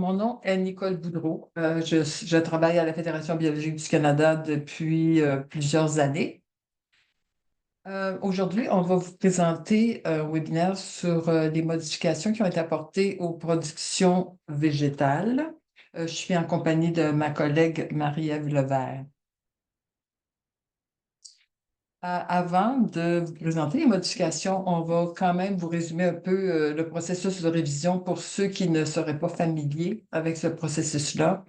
mon nom est Nicole Boudreau. Je travaille à la Fédération biologique du Canada depuis plusieurs années. Aujourd'hui, on va vous présenter un webinaire sur les modifications qui ont été apportées aux productions végétales. Je suis en compagnie de ma collègue Marie-Ève Levert. Avant de vous présenter les modifications, on va quand même vous résumer un peu le processus de révision pour ceux qui ne seraient pas familiers avec ce processus-là.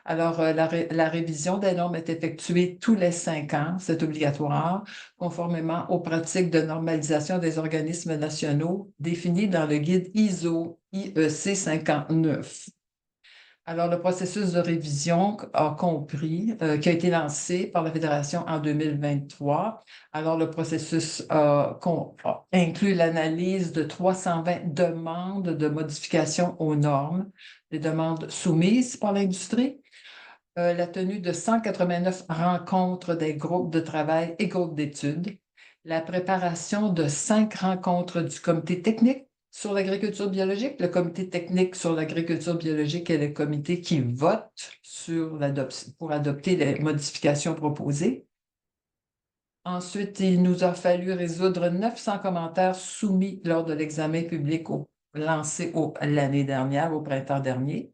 Alors, la révision des normes est effectuée tous les 5 ans, c'est obligatoire, conformément aux pratiques de normalisation des organismes nationaux définies dans le guide ISO IEC 59. Alors, le processus de révision a compris, qui a été lancé par la Fédération en 2023. Alors, le processus inclut l'analyse de 320 demandes de modification aux normes, des demandes soumises par l'industrie, la tenue de 189 rencontres des groupes de travail et groupes d'études, la préparation de 5 rencontres du comité technique sur l'agriculture biologique. Le comité technique sur l'agriculture biologique est le comité qui vote pour adopter les modifications proposées. Ensuite, il nous a fallu résoudre 900 commentaires soumis lors de l'examen public lancé l'année dernière, au printemps dernier.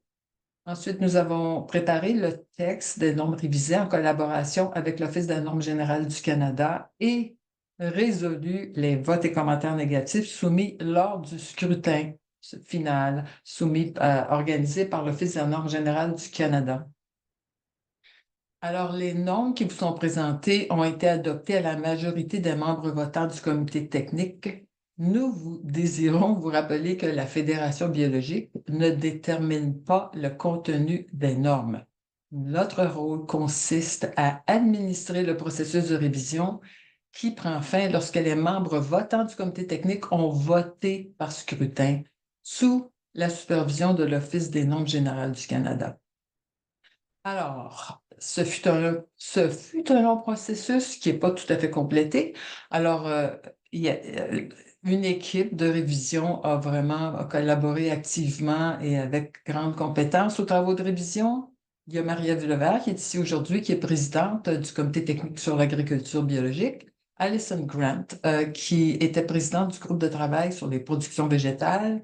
Ensuite, nous avons préparé le texte des normes révisées en collaboration avec l'Office des normes générales du Canada et résolu les votes et commentaires négatifs soumis lors du scrutin final organisé par l'Office des normes générales du Canada. Alors, les normes qui vous sont présentées ont été adoptées à la majorité des membres votants du comité technique. Nous désirons vous rappeler que la Fédération biologique ne détermine pas le contenu des normes. Notre rôle consiste à administrer le processus de révision qui prend fin lorsque les membres votants du comité technique ont voté par scrutin sous la supervision de l'Office des normes générales du Canada. Alors, ce fut un long processus qui n'est pas tout à fait complété. Alors, une équipe de révision a vraiment collaboré activement et avec grande compétence aux travaux de révision. Il y a Marie-Ève Levert qui est ici aujourd'hui, qui est présidente du comité technique sur l'agriculture biologique. Alison Grant, qui était présidente du groupe de travail sur les productions végétales.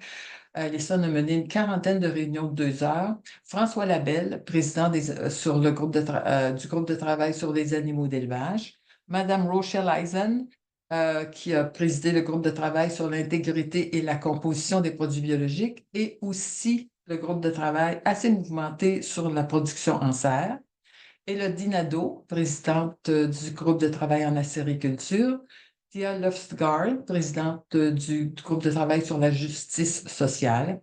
Alison a mené une quarantaine de réunions de 2 heures. François Labelle, président sur le groupe du groupe de travail sur les animaux d'élevage. Madame Rochelle Eisen, qui a présidé le groupe de travail sur l'intégrité et la composition des produits biologiques et aussi le groupe de travail assez mouvementé sur la production en serre. Et le Dinado, présidente du groupe de travail en acériculture. Thea Lofsgaard, présidente du groupe de travail sur la justice sociale.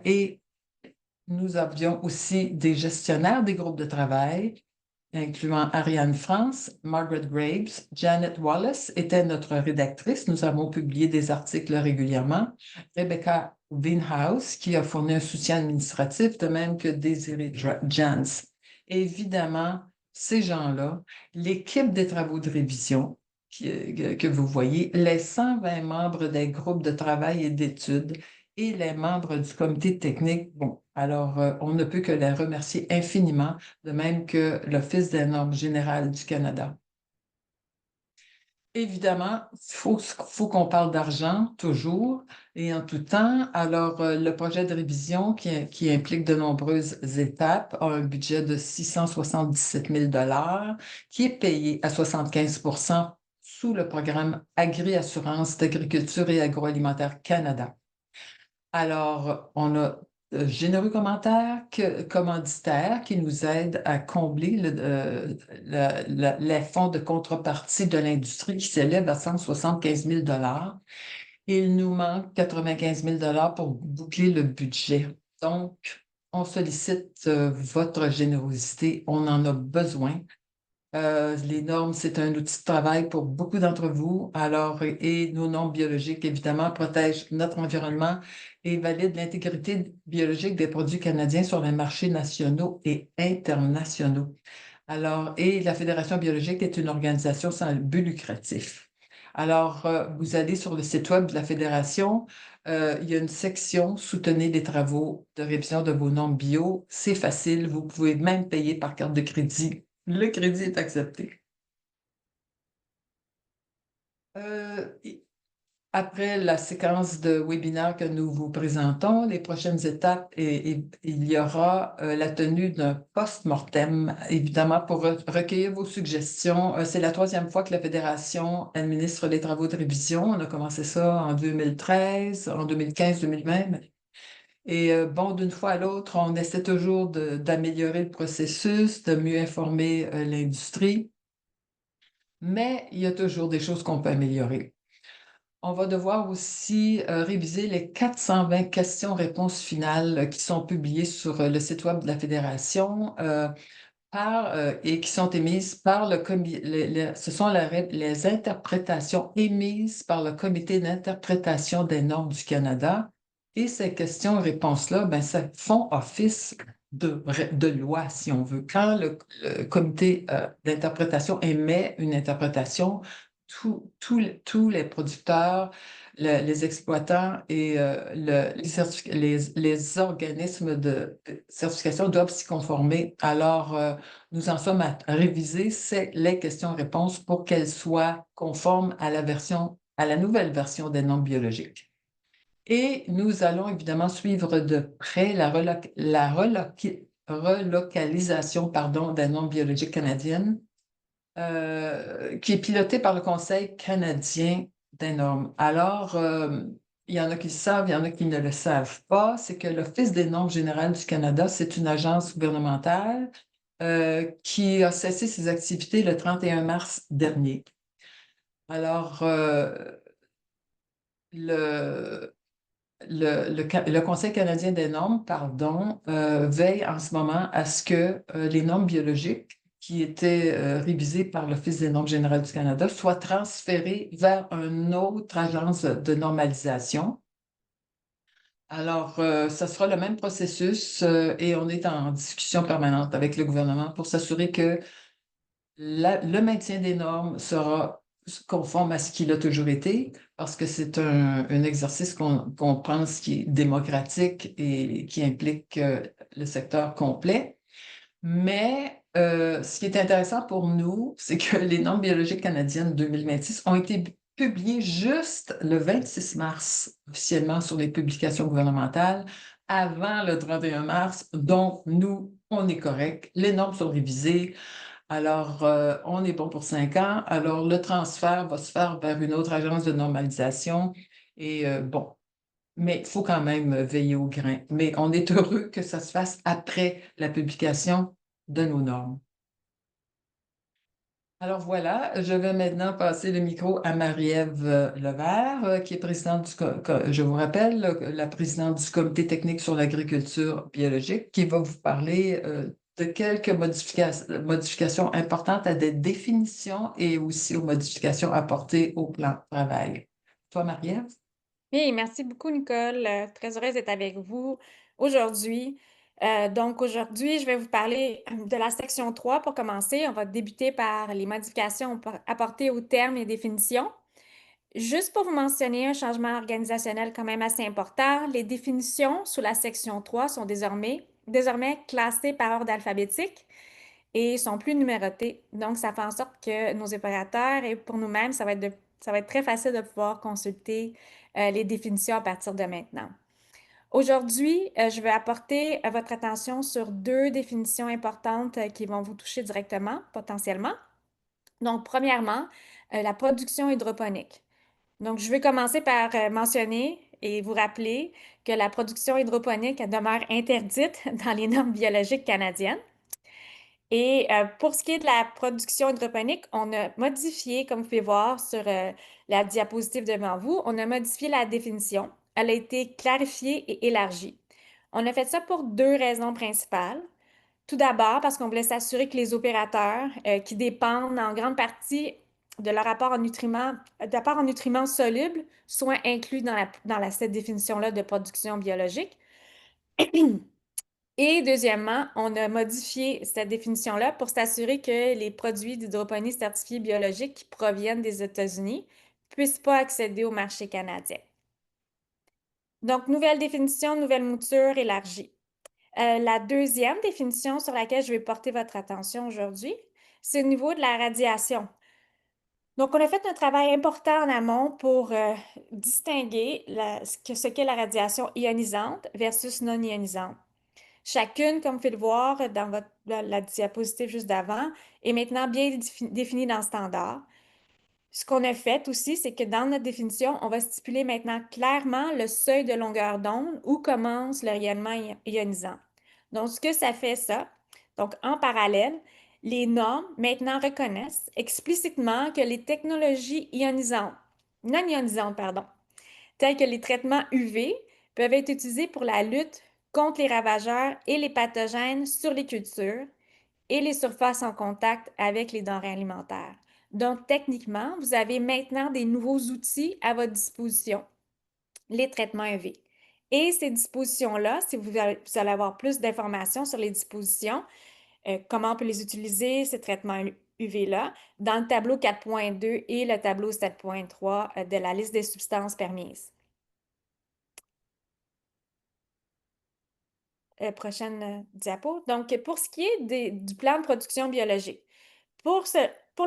Et nous avions aussi des gestionnaires des groupes de travail, incluant Ariane France, Margaret Graves, Janet Wallace était notre rédactrice. Nous avons publié des articles régulièrement. Rebecca Winhouse, qui a fourni un soutien administratif, de même que Désirée Jans. Évidemment, ces gens-là, l'équipe des travaux de révision que vous voyez, les 120 membres des groupes de travail et d'études et les membres du comité technique, bon, alors on ne peut que les remercier infiniment, de même que l'Office des normes générales du Canada. Évidemment, il faut qu'on parle d'argent toujours et en tout temps. Alors, le projet de révision qui implique de nombreuses étapes a un budget de 677 000 qui est payé à 75 sous le programme Agri-assurance d'agriculture et agroalimentaire Canada. Alors, on a généreux commanditaires qui nous aident à combler les fonds de contrepartie de l'industrie qui s'élèvent à 175 000 Il nous manque 95 000 pour boucler le budget. Donc, on sollicite votre générosité. On en a besoin. Les normes, c'est un outil de travail pour beaucoup d'entre vous. Alors, et nos normes biologiques, évidemment, protègent notre environnement et valident l'intégrité biologique des produits canadiens sur les marchés nationaux et internationaux. Alors, et la Fédération biologique est une organisation sans but lucratif. Alors, vous allez sur le site web de la Fédération, Il y a une section Soutenez les travaux de révision de vos normes bio. C'est facile, vous pouvez même payer par carte de crédit. Le crédit est accepté. Euh, Après la séquence de webinaires que nous vous présentons, les prochaines étapes, il y aura la tenue d'un post-mortem, évidemment, pour recueillir vos suggestions. C'est la troisième fois que la Fédération administre les travaux de révision. On a commencé ça en 2013, en 2015, 2020. Et bon, d'une fois à l'autre, on essaie toujours d'améliorer le processus, de mieux informer l'industrie, mais il y a toujours des choses qu'on peut améliorer. On va devoir aussi réviser les 420 questions-réponses finales qui sont publiées sur le site web de la Fédération et qui sont émises par le comité. Ce sont les interprétations émises par le Comité d'interprétation des normes du Canada. Et ces questions-réponses-là, ben, ça font office de loi, si on veut. Quand le comité d'interprétation émet une interprétation, tous les producteurs, les exploitants et les organismes de certification doivent s'y conformer. Alors, nous en sommes à réviser les questions-réponses pour qu'elles soient conformes à la nouvelle version des normes biologiques. Et nous allons évidemment suivre de près relocalisation, pardon, des normes biologiques canadiennes qui est piloté par le Conseil canadien des normes. Alors, il y en a qui le savent, il y en a qui ne le savent pas. C'est que l'Office des normes générales du Canada, c'est une agence gouvernementale qui a cessé ses activités le 31 mars dernier. Alors, le, le Conseil canadien des normes, pardon, veille en ce moment à ce que les normes biologiques qui étaient révisées par l'Office des normes générales du Canada soient transférées vers une autre agence de normalisation. Alors, ça sera le même processus et on est en discussion permanente avec le gouvernement pour s'assurer que le maintien des normes sera conforme à ce qu'il a toujours été, parce que c'est un exercice qu'on pense qui est démocratique et qui implique le secteur complet. Mais ce qui est intéressant pour nous, c'est que les normes biologiques canadiennes 2026 ont été publiées juste le 26 mars officiellement sur les publications gouvernementales, avant le 31 mars. Donc, nous, on est correct. Les normes sont révisées. Alors, on est bon pour 5 ans. Alors, le transfert va se faire vers une autre agence de normalisation. Et bon, mais il faut quand même veiller au grain. Mais on est heureux que ça se fasse après la publication de nos normes. Alors voilà, je vais maintenant passer le micro à Marie-Ève Levert, qui est présidente je vous rappelle, la présidente du Comité technique sur l'agriculture biologique, qui va vous parler de quelques modifications importantes à des définitions et aussi aux modifications apportées au plan de travail. Toi, Marie-Ève? Oui, merci beaucoup, Nicole. Très heureuse d'être avec vous aujourd'hui. Donc, aujourd'hui, je vais vous parler de la section 3 pour commencer. On va débuter par les modifications apportées aux termes et définitions. Juste pour vous mentionner un changement organisationnel quand même assez important, les définitions sous la section 3 sont désormais classées par ordre alphabétique et sont plus numérotées. Donc, ça fait en sorte que nos opérateurs et pour nous-mêmes, ça va être très facile de pouvoir consulter les définitions à partir de maintenant. Aujourd'hui, je vais apporter votre attention sur deux définitions importantes qui vont vous toucher directement, potentiellement. Donc, premièrement, la production hydroponique. Donc, je vais commencer par mentionner et vous rappeler que la production hydroponique demeure interdite dans les normes biologiques canadiennes. Et pour ce qui est de la production hydroponique, on a modifié, comme vous pouvez voir sur la diapositive devant vous, on a modifié la définition. Elle a été clarifiée et élargie. On a fait ça pour deux raisons principales. Tout d'abord, parce qu'on voulait s'assurer que les opérateurs qui dépendent en grande partie de leur apport en nutriments solubles soient inclus dans cette définition-là de production biologique. Et deuxièmement, on a modifié cette définition-là pour s'assurer que les produits d'hydroponie certifiés biologiques qui proviennent des États-Unis ne puissent pas accéder au marché canadien. Donc, nouvelle définition, nouvelle mouture élargie. La deuxième définition sur laquelle je vais porter votre attention aujourd'hui, c'est au niveau de la radiation. Donc, on a fait un travail important en amont pour distinguer ce qu'est la radiation ionisante versus non ionisante. Chacune, comme vous pouvez le voir dans la diapositive juste d'avant, est maintenant bien définie dans le standard. Ce qu'on a fait aussi, c'est que dans notre définition, on va stipuler maintenant clairement le seuil de longueur d'onde où commence le rayonnement ionisant. Donc, ce que ça fait ça, donc en parallèle, les normes maintenant reconnaissent explicitement que les technologies non ionisantes, pardon, tels que les traitements UV, peuvent être utilisés pour la lutte contre les ravageurs et les pathogènes sur les cultures et les surfaces en contact avec les denrées alimentaires. Donc, techniquement, vous avez maintenant des nouveaux outils à votre disposition, les traitements UV. Et ces dispositions-là, si vous allez avoir plus d'informations sur les dispositions, comment on peut les utiliser, ces traitements UV-là, dans le tableau 4.2 et le tableau 7.3 de la liste des substances permises. Prochaine diapo. Donc, pour ce qui est du plan de production biologique, pour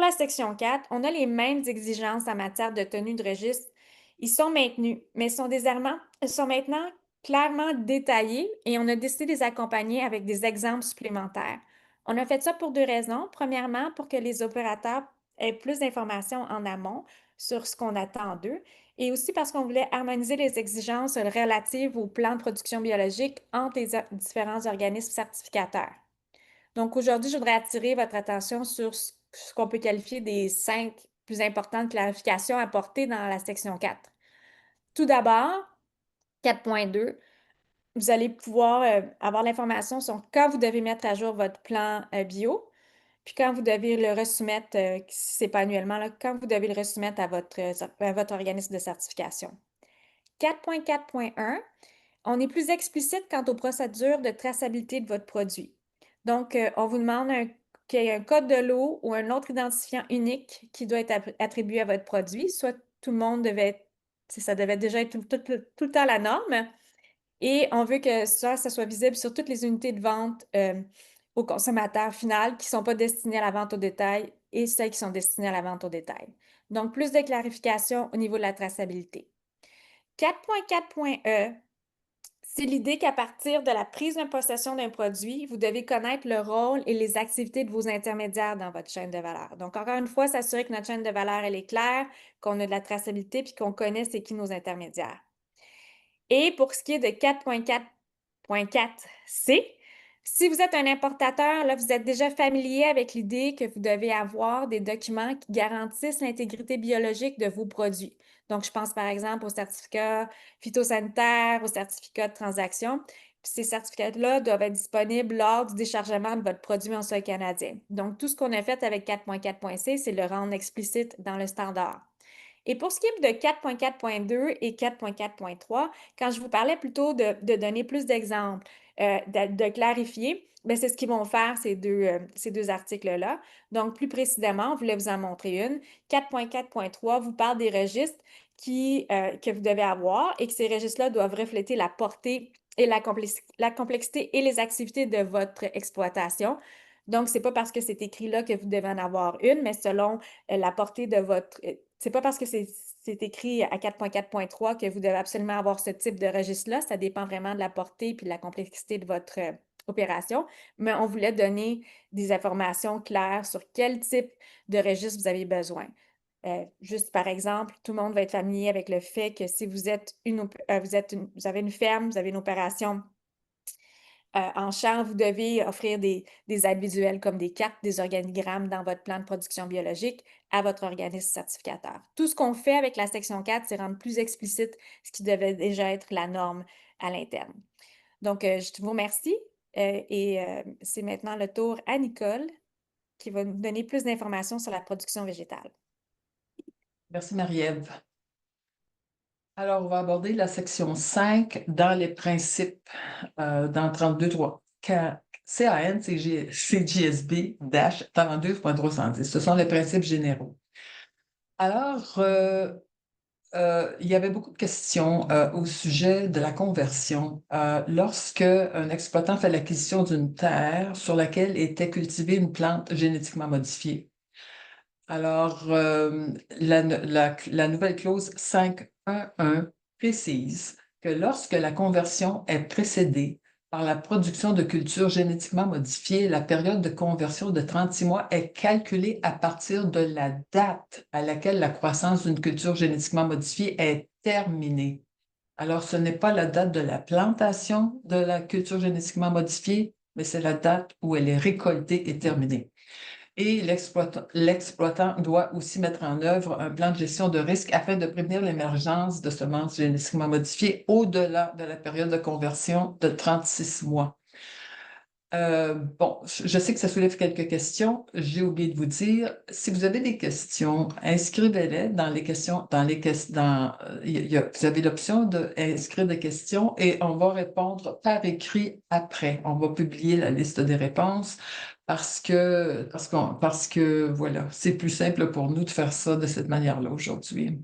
la section 4, on a les mêmes exigences en matière de tenue de registre. Ils sont maintenus, mais sont maintenant clairement détaillés et on a décidé de les accompagner avec des exemples supplémentaires. On a fait ça pour deux raisons. Premièrement, pour que les opérateurs aient plus d'informations en amont sur ce qu'on attend d'eux et aussi parce qu'on voulait harmoniser les exigences relatives au plan de production biologique entre les différents organismes certificateurs. Donc aujourd'hui, je voudrais attirer votre attention sur ce qu'on peut qualifier des 5 plus importantes clarifications apportées dans la section 4. Tout d'abord, 4.2, vous allez pouvoir avoir l'information sur quand vous devez mettre à jour votre plan bio, puis quand vous devez le resoumettre, si ce n'est pas annuellement, là, quand vous devez le resoumettre à votre organisme de certification. 4.4.1, on est plus explicite quant aux procédures de traçabilité de votre produit. Donc, on vous demande qu'il y ait un code de lot ou un autre identifiant unique qui doit être attribué à votre produit. Soit tout le monde ça devait déjà être tout le temps la norme. Et on veut que ça soit visible sur toutes les unités de vente au consommateur final qui ne sont pas destinées à la vente au détail et celles qui sont destinées à la vente au détail. Donc, plus de clarification au niveau de la traçabilité. 4.4.e, c'est l'idée qu'à partir de la prise de possession d'un produit, vous devez connaître le rôle et les activités de vos intermédiaires dans votre chaîne de valeur. Donc, encore une fois, s'assurer que notre chaîne de valeur, elle est claire, qu'on a de la traçabilité puis qu'on connaît c'est qui nos intermédiaires. Et pour ce qui est de 4.4.4c, si vous êtes un importateur, là, vous êtes déjà familier avec l'idée que vous devez avoir des documents qui garantissent l'intégrité biologique de vos produits. Donc, je pense par exemple au certificat phytosanitaire, au certificat de transaction. Puis ces certificats-là doivent être disponibles lors du déchargement de votre produit en sol canadien. Donc, tout ce qu'on a fait avec 4.4.c, c'est le rendre explicite dans le standard. Et pour ce qui est de 4.4.2 et 4.4.3, quand je vous parlais plutôt de donner plus d'exemples, de clarifier, bien, c'est ce qu'ils vont faire, ces deux articles-là. Donc, plus précisément, on voulait vous en montrer une. 4.4.3 vous parle des registres que vous devez avoir et que ces registres-là doivent refléter la portée et la complexité et les activités de votre exploitation. Donc, ce n'est pas parce que c'est écrit là que vous devez en avoir une, mais selon la portée de votre... c'est pas parce que c'est écrit à 4.4.3 que vous devez absolument avoir ce type de registre-là. Ça dépend vraiment de la portée et de la complexité de votre opération. Mais on voulait donner des informations claires sur quel type de registre vous avez besoin. Juste par exemple, tout le monde va être familier avec le fait que si vous êtes vous avez une ferme, vous avez une opération en champ, vous devez offrir des aides visuelles comme des cartes, des organigrammes dans votre plan de production biologique à votre organisme certificateur. Tout ce qu'on fait avec la section 4, c'est rendre plus explicite ce qui devait déjà être la norme à l'interne. Donc, je vous remercie c'est maintenant le tour à Nicole qui va nous donner plus d'informations sur la production végétale. Merci, Marie-Ève. Alors, on va aborder la section 5 dans les principes dans 32.3. CAN, CJSB-32.310. Ce sont les principes généraux. Alors, il y avait beaucoup de questions au sujet de la conversion. Lorsque un exploitant fait l'acquisition d'une terre sur laquelle était cultivée une plante génétiquement modifiée. Alors, la nouvelle clause 5.1.1 précise que lorsque la conversion est précédée par la production de cultures génétiquement modifiées, la période de conversion de 36 mois est calculée à partir de la date à laquelle la croissance d'une culture génétiquement modifiée est terminée. Alors, ce n'est pas la date de la plantation de la culture génétiquement modifiée, mais c'est la date où elle est récoltée et terminée. Et l'exploitant doit aussi mettre en œuvre un plan de gestion de risque afin de prévenir l'émergence de semences génétiquement modifiées au-delà de la période de conversion de 36 mois. Bon, je sais que ça soulève quelques questions. J'ai oublié de vous dire, si vous avez des questions, inscrivez-les dans les questions, vous avez l'option d'inscrire des questions et on va répondre par écrit après. On va publier la liste des réponses parce que voilà, c'est plus simple pour nous de faire ça de cette manière-là aujourd'hui.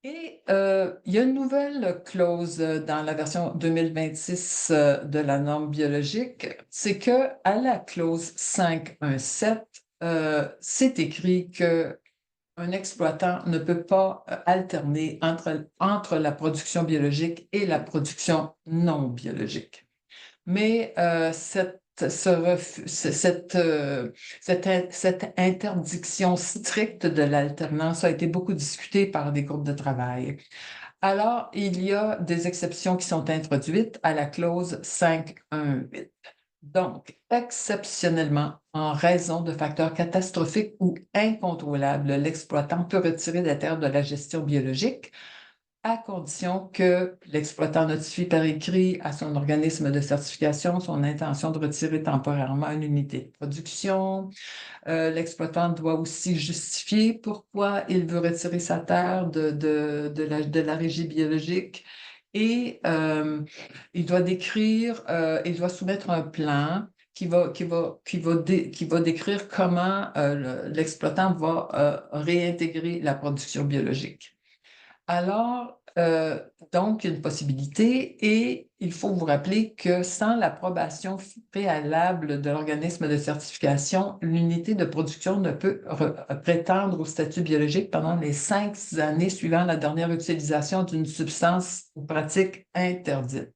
Et il y a une nouvelle clause dans la version 2026 de la norme biologique, c'est que à la clause 5.1.7, c'est écrit que un exploitant ne peut pas alterner entre la production biologique et la production non biologique. Mais cette interdiction stricte de l'alternance a été beaucoup discutée par des groupes de travail. Alors, il y a des exceptions qui sont introduites à la clause 5.1.8. Donc, exceptionnellement, en raison de facteurs catastrophiques ou incontrôlables, l'exploitant peut retirer des terres de la gestion biologique à condition que l'exploitant notifie par écrit à son organisme de certification son intention de retirer temporairement une unité de production. L'exploitant doit aussi justifier pourquoi il veut retirer sa terre de la régie biologique et il doit il doit soumettre un plan qui va décrire comment l'exploitant va réintégrer la production biologique. Alors, donc, une possibilité, et il faut vous rappeler que sans l'approbation préalable de l'organisme de certification, l'unité de production ne peut prétendre au statut biologique pendant les 5 années suivant la dernière utilisation d'une substance ou pratique interdite.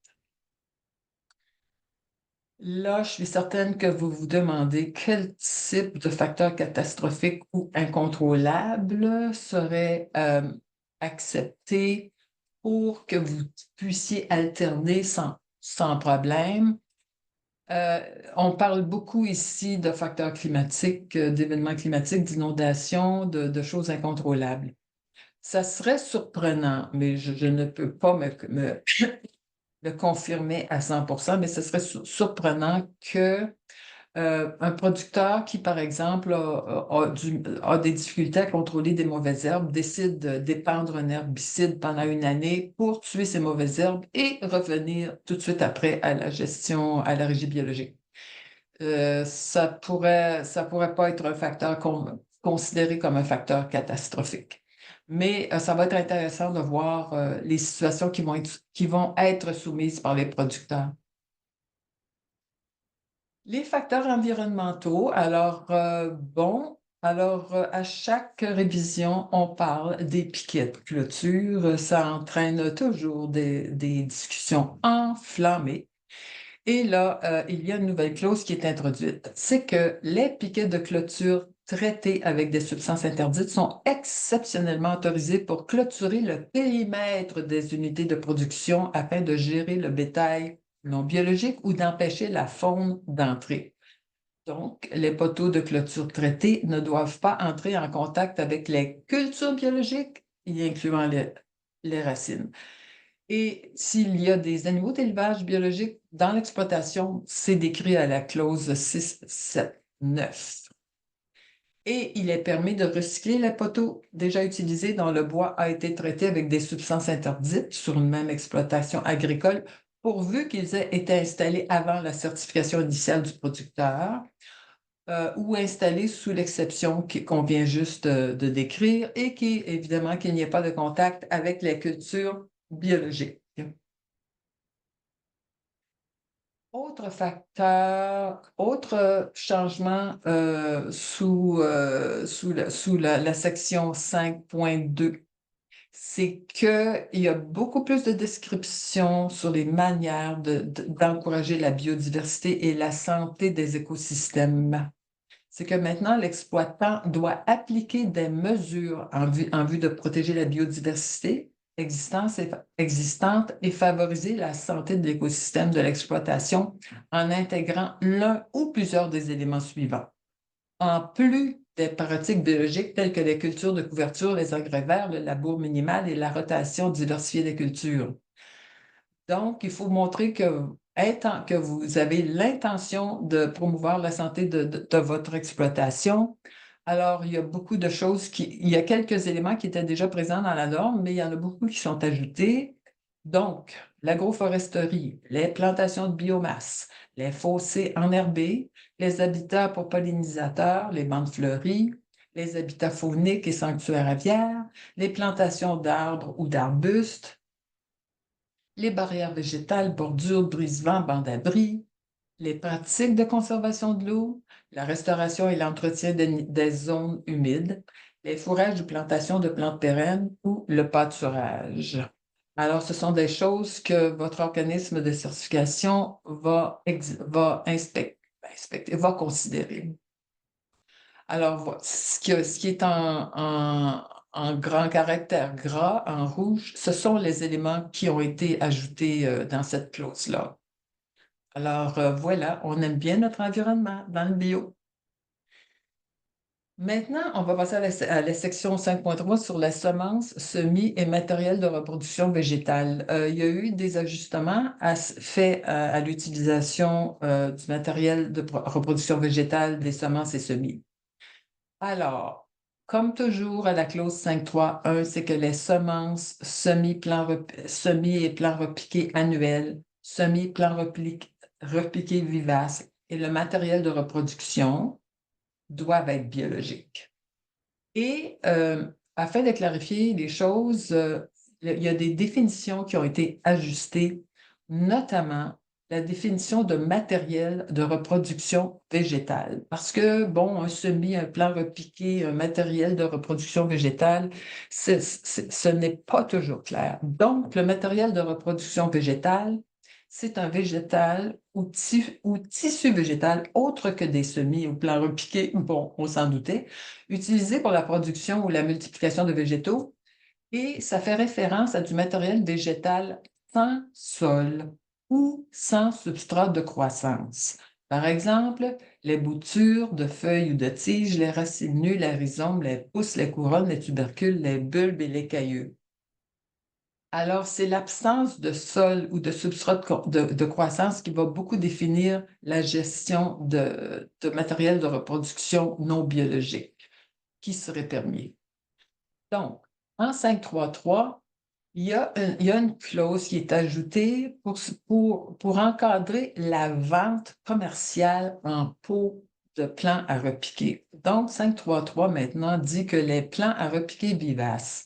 Là, je suis certaine que vous vous demandez quel type de facteur catastrophique ou incontrôlable serait accepté pour que vous puissiez alterner sans problème. On parle beaucoup ici de facteurs climatiques, d'événements climatiques, d'inondations, de choses incontrôlables. Ça serait surprenant, mais je ne peux pas le confirmer à 100%, mais ce serait surprenant que un producteur qui, par exemple, a des difficultés à contrôler des mauvaises herbes, décide d'épandre un herbicide pendant une année pour tuer ces mauvaises herbes et revenir tout de suite après à la gestion, à la régie biologique. Ça pourrait pas être un facteur considéré comme un facteur catastrophique. Mais ça va être intéressant de voir les situations qui vont être soumises par les producteurs. Les facteurs environnementaux, à chaque révision, on parle des piquets de clôture. Ça entraîne toujours des discussions enflammées. Et là, il y a une nouvelle clause qui est introduite. C'est que les piquets de clôture traités avec des substances interdites sont exceptionnellement autorisés pour clôturer le périmètre des unités de production afin de gérer le bétail non biologique ou d'empêcher la faune d'entrer. Donc, les poteaux de clôture traités ne doivent pas entrer en contact avec les cultures biologiques, y incluant les racines. Et s'il y a des animaux d'élevage biologique dans l'exploitation, c'est décrit à la clause 6.7.9. Et il est permis de recycler les poteaux déjà utilisés dont le bois a été traité avec des substances interdites sur une même exploitation agricole, pourvu qu'ils aient été installés avant la certification initiale du producteur. ou installés sous l'exception qu'on vient juste de décrire et qui, évidemment, qu'il n'y ait pas de contact avec les cultures biologiques. Autre facteur, autre changement sous la section 5.2, c'est qu'il y a beaucoup plus de descriptions sur les manières d'encourager la biodiversité et la santé des écosystèmes. C'est que maintenant, l'exploitant doit appliquer des mesures en vue de protéger la biodiversité existante et favoriser la santé de l'écosystème de l'exploitation en intégrant l'un ou plusieurs des éléments suivants. En plus des pratiques biologiques telles que les cultures de couverture, les engrais verts, le labour minimal et la rotation diversifiée des cultures. Donc, il faut montrer que vous avez l'intention de promouvoir la santé de votre exploitation. Alors, il y a beaucoup de choses il y a quelques éléments qui étaient déjà présents dans la norme, mais il y en a beaucoup qui sont ajoutés. Donc, l'agroforesterie, les plantations de biomasse, les fossés enherbés, les habitats pour pollinisateurs, les bandes fleuries, les habitats fauniques et sanctuaires aviaires, les plantations d'arbres ou d'arbustes, les barrières végétales, bordures, brise-vents, bandes d'abri, les pratiques de conservation de l'eau, la restauration et l'entretien des zones humides, les fourrages ou plantations de plantes pérennes ou le pâturage. Alors, ce sont des choses que votre organisme de certification va inspecter, va considérer. Alors, ce qui est en grand caractère gras, en rouge, ce sont les éléments qui ont été ajoutés dans cette clause-là. Alors, voilà, on aime bien notre environnement dans le bio. Maintenant, on va passer à la section 5.3 sur la semence, semis et matériel de reproduction végétale. Il y a eu des ajustements faits à l'utilisation du matériel de reproduction végétale des semences et semis. Alors, comme toujours à la clause 5.3.1, c'est que les semences, semis et plants repiqués annuels, semis, plants repiqués vivaces et le matériel de reproduction doivent être biologiques. Et afin de clarifier les choses, il y a des définitions qui ont été ajustées, notamment la définition de matériel de reproduction végétale. Parce que, bon, un semis, un plant repiqué, un matériel de reproduction végétale, ce n'est pas toujours clair. Donc, le matériel de reproduction végétale, c'est un végétal ou tissu végétal autre que des semis ou plants repiqués, bon, on s'en doutait, utilisé pour la production ou la multiplication de végétaux, et ça fait référence à du matériel végétal sans sol ou sans substrat de croissance. Par exemple, les boutures de feuilles ou de tiges, les racines nues, les rhizomes, les pousses, les couronnes, les tubercules, les bulbes et les cailleux. Alors, c'est l'absence de sol ou de substrat de croissance qui va beaucoup définir la gestion de matériel de reproduction non biologique qui serait permis. Donc, en 5.3.3, il y a une clause qui est ajoutée pour encadrer la vente commerciale en pot de plants à repiquer. Donc, 5.3.3 maintenant dit que les plants à repiquer vivaces,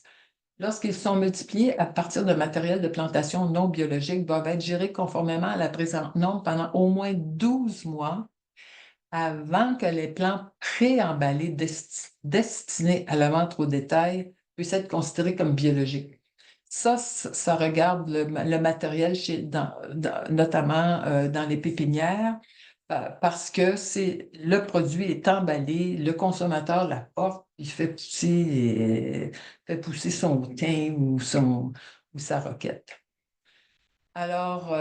lorsqu'ils sont multipliés à partir de matériel de plantation non biologique, doivent être gérés conformément à la présente norme pendant au moins 12 mois avant que les plants préemballés destinés à la vente au détail puissent être considérés comme biologiques. Ça regarde le matériel notamment dans les pépinières, parce que le produit est emballé, le consommateur l'apporte, il fait pousser son thym ou sa roquette. Alors,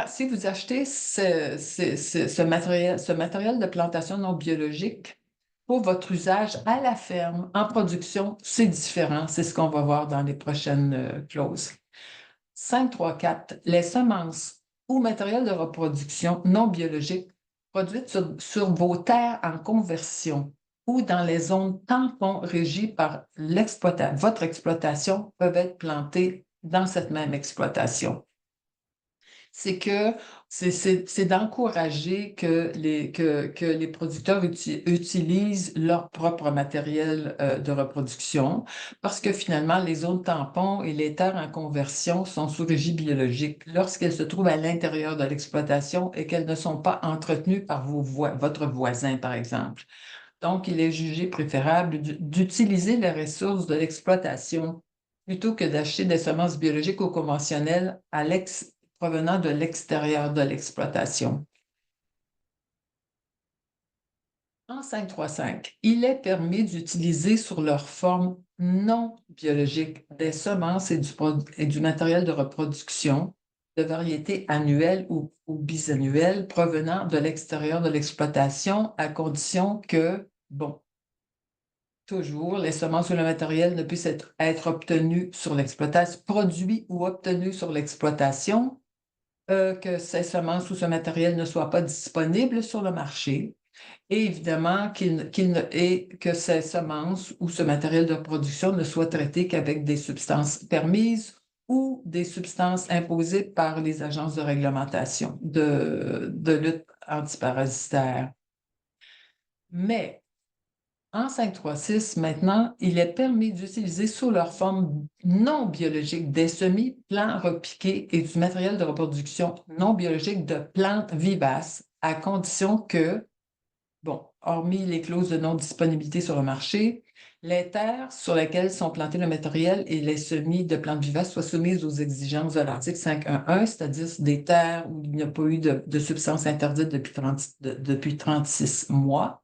si vous achetez ce matériel de plantation non biologique pour votre usage à la ferme, en production, c'est différent. C'est ce qu'on va voir dans les prochaines clauses. 5.3.4, les semences ou matériel de reproduction non biologique produites sur vos terres en conversion ou dans les zones tampons régies par votre exploitation peuvent être plantées dans cette même exploitation. c'est que c'est d'encourager que les producteurs utilisent leur propre matériel de reproduction parce que finalement, les zones tampons et les terres en conversion sont sous régie biologique lorsqu'elles se trouvent à l'intérieur de l'exploitation et qu'elles ne sont pas entretenues par votre voisin, par exemple. Donc, il est jugé préférable d'utiliser les ressources de l'exploitation plutôt que d'acheter des semences biologiques ou conventionnelles provenant de l'extérieur de l'exploitation. En 5.3.5, il est permis d'utiliser sur leur forme non biologique des semences et du matériel de reproduction de variétés annuelles ou bisannuelles provenant de l'extérieur de l'exploitation à condition que, bon, toujours, les semences ou le matériel ne puissent être obtenus sur l'exploitation, produits ou obtenus sur l'exploitation, que ces semences ou ce matériel ne soient pas disponibles sur le marché et évidemment et que ces semences ou ce matériel de production ne soit traité qu'avec des substances permises ou des substances imposées par les agences de réglementation de lutte antiparasitaire. Mais en 5.3.6, maintenant, il est permis d'utiliser sous leur forme non biologique des semis, plants repiqués et du matériel de reproduction non biologique de plantes vivaces, à condition que, bon, hormis les clauses de non-disponibilité sur le marché, les terres sur lesquelles sont plantés le matériel et les semis de plantes vivaces soient soumises aux exigences de l'article 5.1.1, c'est-à-dire des terres où il n'y a pas eu de substances interdites depuis 36 mois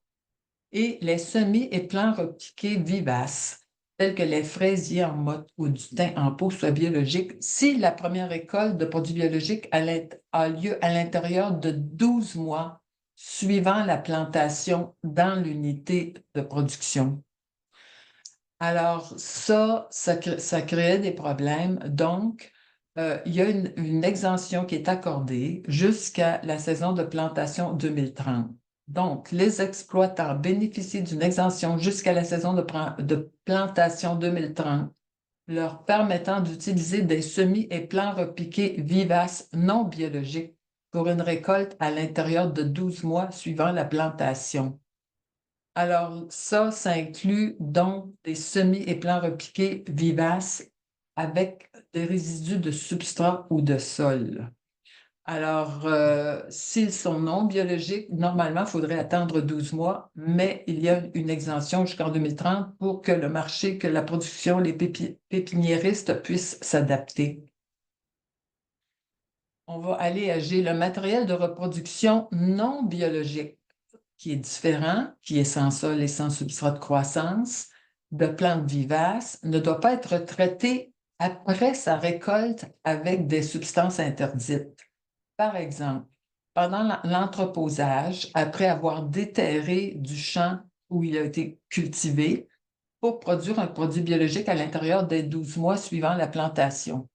et les semis et plants repiqués vivaces, tels que les fraisiers en motte ou du thym en pot, soient biologiques si la première récolte de produits biologiques a lieu à l'intérieur de 12 mois suivant la plantation dans l'unité de production. Alors, ça créait des problèmes. Donc, il y a une exemption qui est accordée jusqu'à la saison de plantation 2030. Donc, les exploitants bénéficient d'une exemption jusqu'à la saison de plantation 2030, leur permettant d'utiliser des semis et plants repiqués vivaces non biologiques pour une récolte à l'intérieur de 12 mois suivant la plantation. Alors, ça inclut donc des semis et plants repiqués vivaces avec des résidus de substrat ou de sol. Alors, s'ils sont non biologiques, normalement, il faudrait attendre 12 mois, mais il y a une exemption jusqu'en 2030 pour que le marché, que la production, les pépiniéristes puissent s'adapter. On va aller à G, le matériel de reproduction non biologique, qui est différent, qui est sans sol et sans substrat de croissance, de plantes vivaces, ne doit pas être traité après sa récolte avec des substances interdites. Par exemple, pendant l'entreposage, après avoir déterré du champ où il a été cultivé, pour produire un produit biologique à l'intérieur des 12 mois suivant la plantation.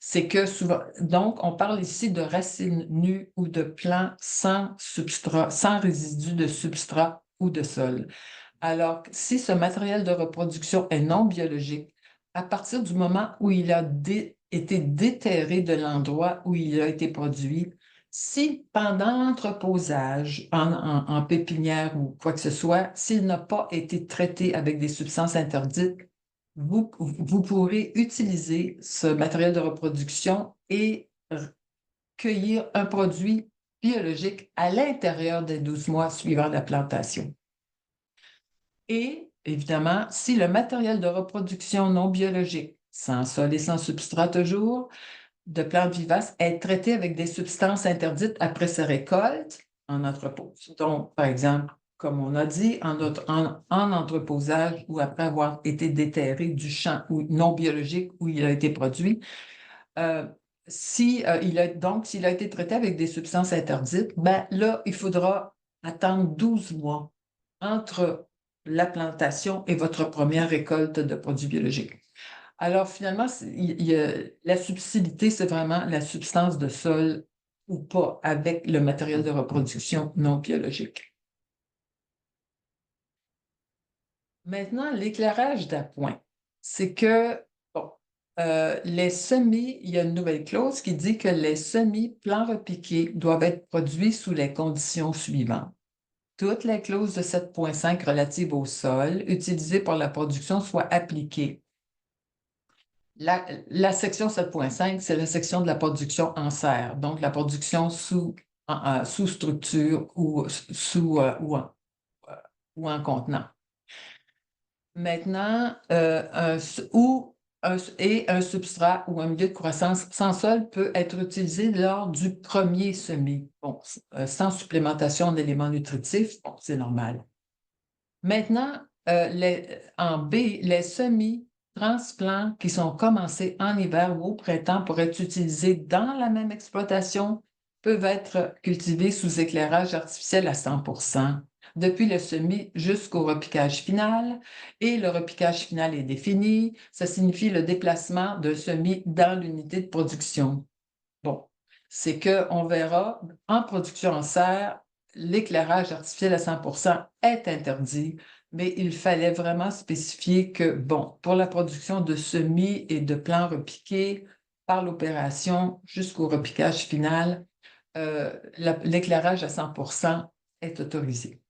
C'est que souvent, donc, on parle ici de racines nues ou de plants sans substrat, sans résidus de substrat ou de sol. Alors, si ce matériel de reproduction est non biologique, à partir du moment où il a été déterré de l'endroit où il a été produit, si pendant l'entreposage en pépinière ou quoi que ce soit, s'il n'a pas été traité avec des substances interdites, vous pourrez utiliser ce matériel de reproduction et cueillir un produit biologique à l'intérieur des 12 mois suivant la plantation. Et évidemment, si le matériel de reproduction non biologique, sans sol et sans substrat toujours, de plantes vivaces est traité avec des substances interdites après sa récolte en entrepôt. Donc, par exemple, comme on a dit, en entreposage ou après avoir été déterré du champ non biologique où il a été produit, s'il a été traité avec des substances interdites, ben là, il faudra attendre 12 mois entre la plantation et votre première récolte de produits biologiques. Alors, finalement, la subtilité, c'est vraiment la substance de sol ou pas avec le matériel de reproduction non biologique. Maintenant, l'éclairage d'appoint, c'est que, bon, Les semis, il y a une nouvelle clause qui dit que les semis plants repiqués doivent être produits sous les conditions suivantes. Toutes les clauses de 7.5 relatives au sol utilisées pour la production soient appliquées. La section 7.5, c'est la section de la production en serre, donc la production sous structure ou en contenant. Maintenant, un substrat ou un milieu de croissance sans sol peut être utilisé lors du premier semis. Bon, sans supplémentation d'éléments nutritifs, bon, c'est normal. Maintenant, en B, les semis transplants qui sont commencés en hiver ou au printemps pour être utilisés dans la même exploitation peuvent être cultivés sous éclairage artificiel à 100%, depuis le semis jusqu'au repiquage final. Et le repiquage final est défini. Ça signifie le déplacement d'un semis dans l'unité de production. Bon, c'est qu'on verra en production en serre, l'éclairage artificiel à 100% est interdit, mais il fallait vraiment spécifier que, bon, pour la production de semis et de plants repiqués, par l'opération jusqu'au repiquage final, l'éclairage à 100% est autorisé.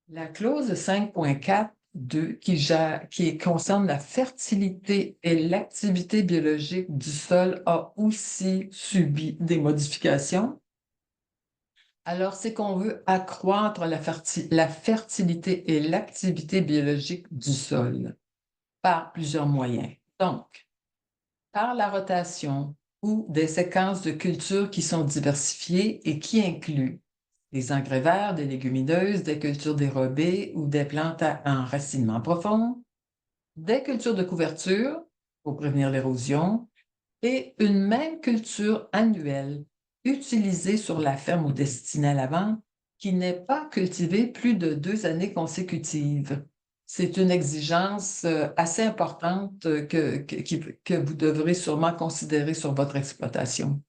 La clause 5.4.2 qui concerne la fertilité et l'activité biologique du sol a aussi subi des modifications. Alors, c'est qu'on veut accroître la fertilité et l'activité biologique du sol par plusieurs moyens. Donc, par la rotation ou des séquences de cultures qui sont diversifiées et qui incluent des engrais verts, des légumineuses, des cultures dérobées ou des plantes à enracinement profond, des cultures de couverture pour prévenir l'érosion et une même culture annuelle utilisée sur la ferme ou destinée à la vente qui n'est pas cultivée plus de 2 années consécutives. C'est une exigence assez importante que vous devrez sûrement considérer sur votre exploitation.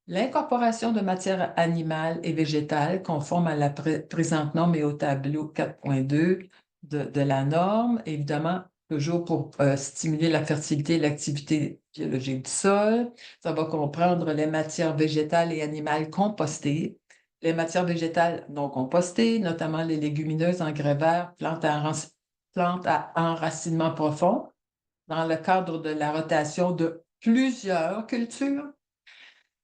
L'incorporation de matières animales et végétales conforme à la présente norme et au tableau 4.2 de la norme, évidemment, toujours pour stimuler la fertilité et l'activité biologique du sol. Ça va comprendre les matières végétales et animales compostées, les matières végétales non compostées, notamment les légumineuses, engrais verts, plantes à enracinement profond, dans le cadre de la rotation de plusieurs cultures,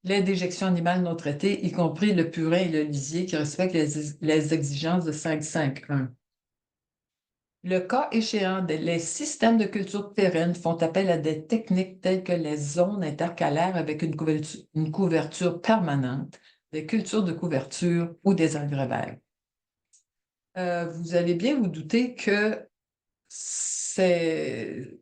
les déjections animales non traitées, y compris le purin et le lisier, qui respectent les exigences de 5.5.1. Le cas échéant, les systèmes de culture pérennes font appel à des techniques telles que les zones intercalaires avec une couverture permanente, des cultures de couverture ou des engrais verts. Vous allez bien vous douter que ces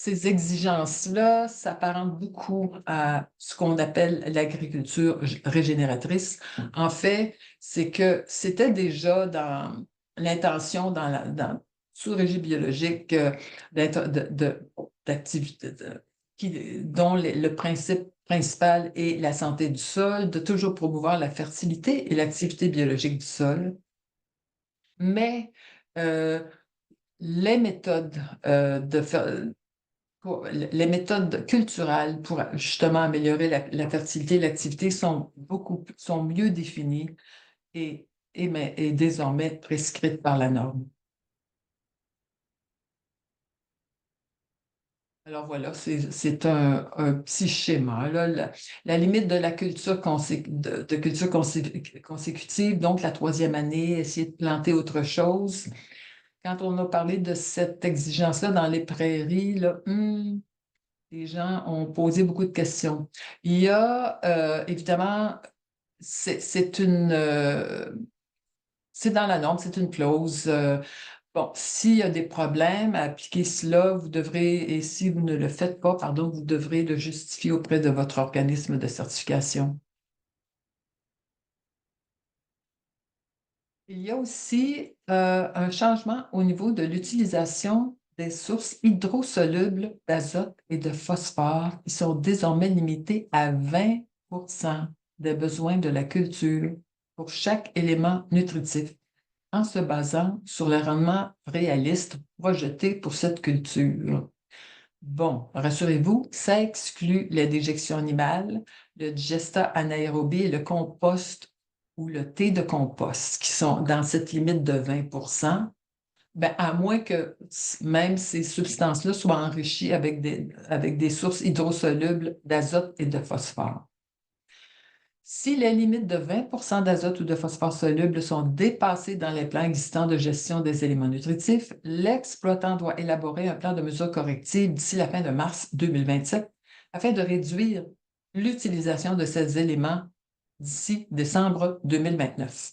exigences-là s'apparentent beaucoup à ce qu'on appelle l'agriculture régénératrice. En fait, c'est que c'était déjà dans l'intention sous régime biologique d'activité dont le principe principal est la santé du sol, de toujours promouvoir la fertilité et l'activité biologique du sol. Mais les méthodes les méthodes culturelles pour justement améliorer la fertilité et l'activité sont mieux définies et désormais prescrites par la norme. Alors voilà, c'est un petit schéma, là. La limite de la culture consécutive, donc la 3e année, essayer de planter autre chose. Quand on a parlé de cette exigence-là dans les prairies, là, les gens ont posé beaucoup de questions. Il y a, évidemment, c'est dans la norme, c'est une clause. Bon, s'il y a des problèmes à appliquer cela, vous devrez, et si vous ne le faites pas, pardon, vous devrez le justifier auprès de votre organisme de certification. Il y a aussi un changement au niveau de l'utilisation des sources hydrosolubles d'azote et de phosphore qui sont désormais limitées à 20% des besoins de la culture pour chaque élément nutritif. en se basant sur le rendement réaliste projeté pour cette culture. Bon, rassurez-vous, ça exclut les déjections animales, le digestat anaérobie et le compost ou le thé de compost, qui sont dans cette limite de 20 ben, à moins que même ces substances-là soient enrichies avec des sources hydrosolubles d'azote et de phosphore. Si les limites de 20 d'azote ou de phosphore soluble sont dépassées dans les plans existants de gestion des éléments nutritifs, l'exploitant doit élaborer un plan de mesure corrective d'ici la fin de mars 2027 afin de réduire l'utilisation de ces éléments d'ici décembre 2029.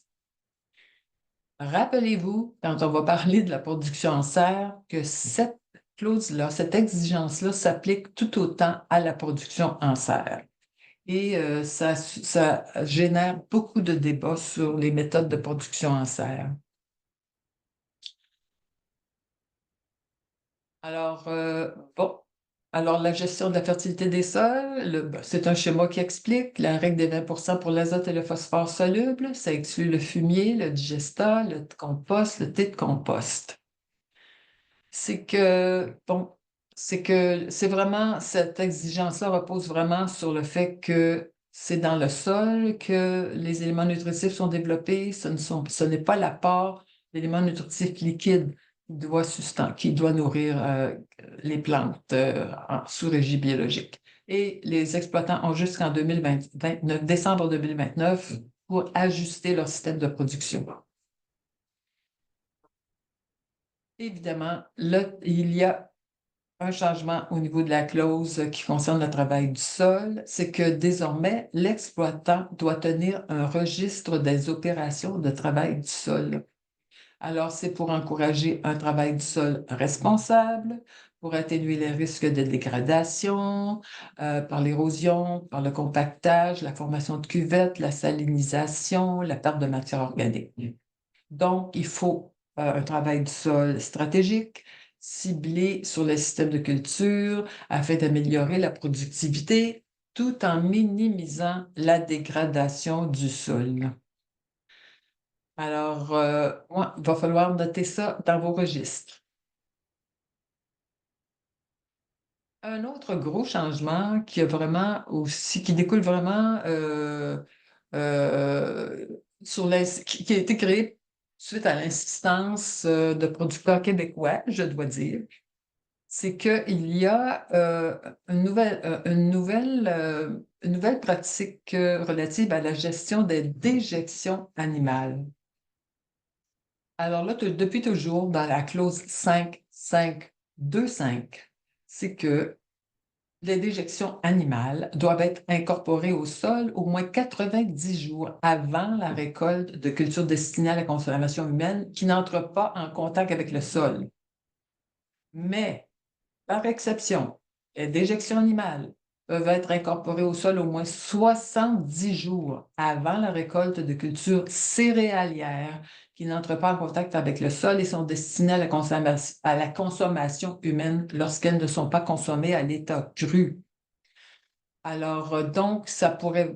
Rappelez-vous, quand on va parler de la production en serre, que cette clause-là, cette exigence-là s'applique tout autant à la production en serre. Et ça génère beaucoup de débats sur les méthodes de production en serre. Alors, bon, alors la gestion de la fertilité des sols, c'est un schéma qui explique la règle des 20 pour l'azote et le phosphore soluble. Ça exclut le fumier, le digestat, le compost, le thé de compost. C'est que, bon, c'est vraiment, cette exigence-là repose vraiment sur le fait que c'est dans le sol que les éléments nutritifs sont développés. Ce n'est pas l'apport d'éléments nutritifs liquides qui doit nourrir les plantes sous régie biologique. Et les exploitants ont jusqu'en décembre 2029 pour ajuster leur système de production. Évidemment, là, il y a un changement au niveau de la clause qui concerne le travail du sol, c'est que désormais, l'exploitant doit tenir un registre des opérations de travail du sol. Alors, c'est pour encourager un travail du sol responsable, pour atténuer les risques de dégradation par l'érosion, par le compactage, la formation de cuvettes, la salinisation, la perte de matière organique. Donc, il faut un travail du sol stratégique, ciblé sur le système de culture afin d'améliorer la productivité tout en minimisant la dégradation du sol. Alors, il va falloir noter ça dans vos registres. Un autre gros changement qui découle vraiment euh, qui a été créé suite à l'insistance de producteurs québécois, je dois dire, c'est qu'il y a une nouvelle pratique relative à la gestion des déjections animales. Alors là, depuis toujours, dans la clause 5.5.2.5, c'est que les déjections animales doivent être incorporées au sol au moins 90 jours avant la récolte de cultures destinées à la consommation humaine qui n'entrent pas en contact avec le sol. Mais, par exception, les déjections animales peuvent être incorporées au sol au moins 70 jours avant la récolte de cultures céréalières qui n'entrent pas en contact avec le sol et sont destinées à la consommation humaine lorsqu'elles ne sont pas consommées à l'état cru. Alors, donc, ça pourrait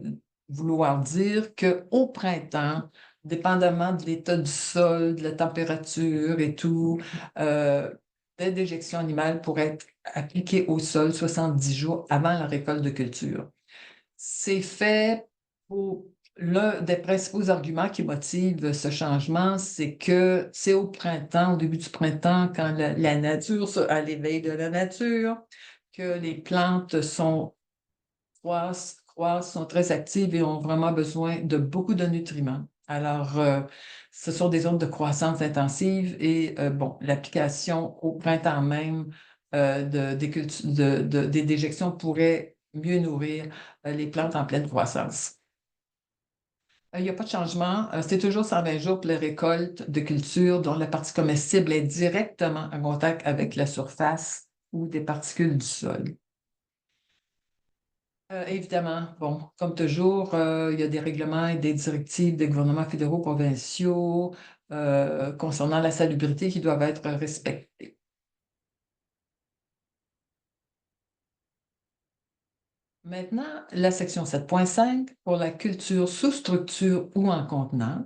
vouloir dire qu'au printemps, dépendamment de l'état du sol, de la température et tout, des déjections animales pourraient être appliquées au sol 70 jours avant la récolte de culture. C'est fait pour l'un des principaux arguments qui motivent ce changement, c'est que c'est au printemps, au début du printemps, quand la nature, à l'éveil de la nature, que les plantes croissent, sont très actives et ont vraiment besoin de beaucoup de nutriments. Alors, ce sont des zones de croissance intensive et bon, l'application au printemps même des déjections pourrait mieux nourrir les plantes en pleine croissance. Il n'y a pas de changement. C'est toujours 120 jours pour les récoltes de cultures dont la partie comestible est directement en contact avec la surface ou des particules du sol. Évidemment, bon, comme toujours, il y a des règlements et des directives des gouvernements fédéraux, provinciaux concernant la salubrité qui doivent être respectés. Maintenant, la section 7.5 pour la culture sous structure ou en contenant.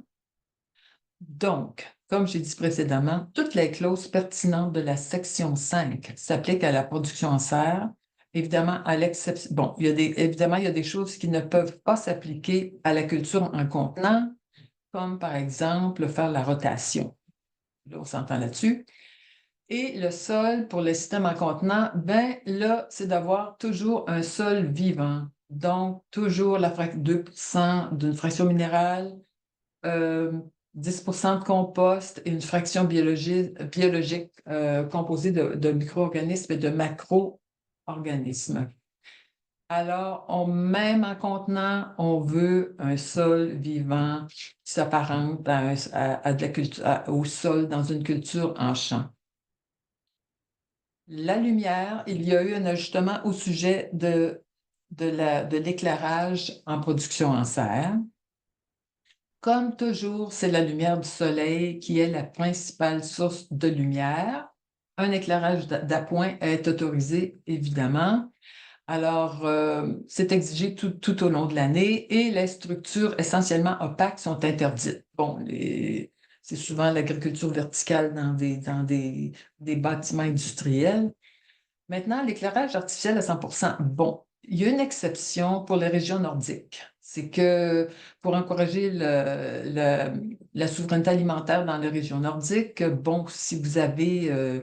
Donc, comme j'ai dit précédemment, toutes les clauses pertinentes de la section 5 s'appliquent à la production en serre. Évidemment, à l'exception, bon, évidemment, il y a des choses qui ne peuvent pas s'appliquer à la culture en contenant, comme par exemple faire la rotation. Là, on s'entend là-dessus. Et le sol pour le système en contenant, ben là, c'est d'avoir toujours un sol vivant. Donc, toujours 2% d'une fraction minérale, 10% de compost et une fraction biologique composée de micro-organismes et de macro-organismes. Alors, même en contenant, on veut un sol vivant qui s'apparente à de la culture, au sol dans une culture en champ. La lumière, il y a eu un ajustement au sujet de l'éclairage en production en serre. Comme toujours, c'est la lumière du soleil qui est la principale source de lumière. Un éclairage d'appoint est autorisé, évidemment. Alors, c'est exigé tout au long de l'année et les structures essentiellement opaques sont interdites. Bon, c'est souvent l'agriculture verticale dans des bâtiments industriels. Maintenant, l'éclairage artificiel à 100%. Bon, il y a une exception pour les régions nordiques. C'est que pour encourager la souveraineté alimentaire dans les régions nordiques, bon, si vous avez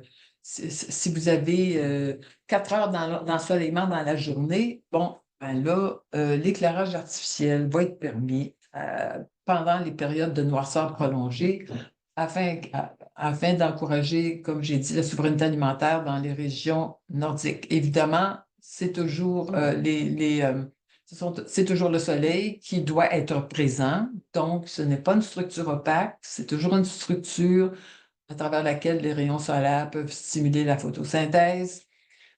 4 heures d'ensoleillement dans la journée, bon, ben là, l'éclairage artificiel va être permis pendant les périodes de noirceur prolongée afin, afin d'encourager, comme j'ai dit, la souveraineté alimentaire dans les régions nordiques. Évidemment, c'est toujours c'est toujours le soleil qui doit être présent. Donc, ce n'est pas une structure opaque, c'est toujours une structure à travers laquelle les rayons solaires peuvent stimuler la photosynthèse.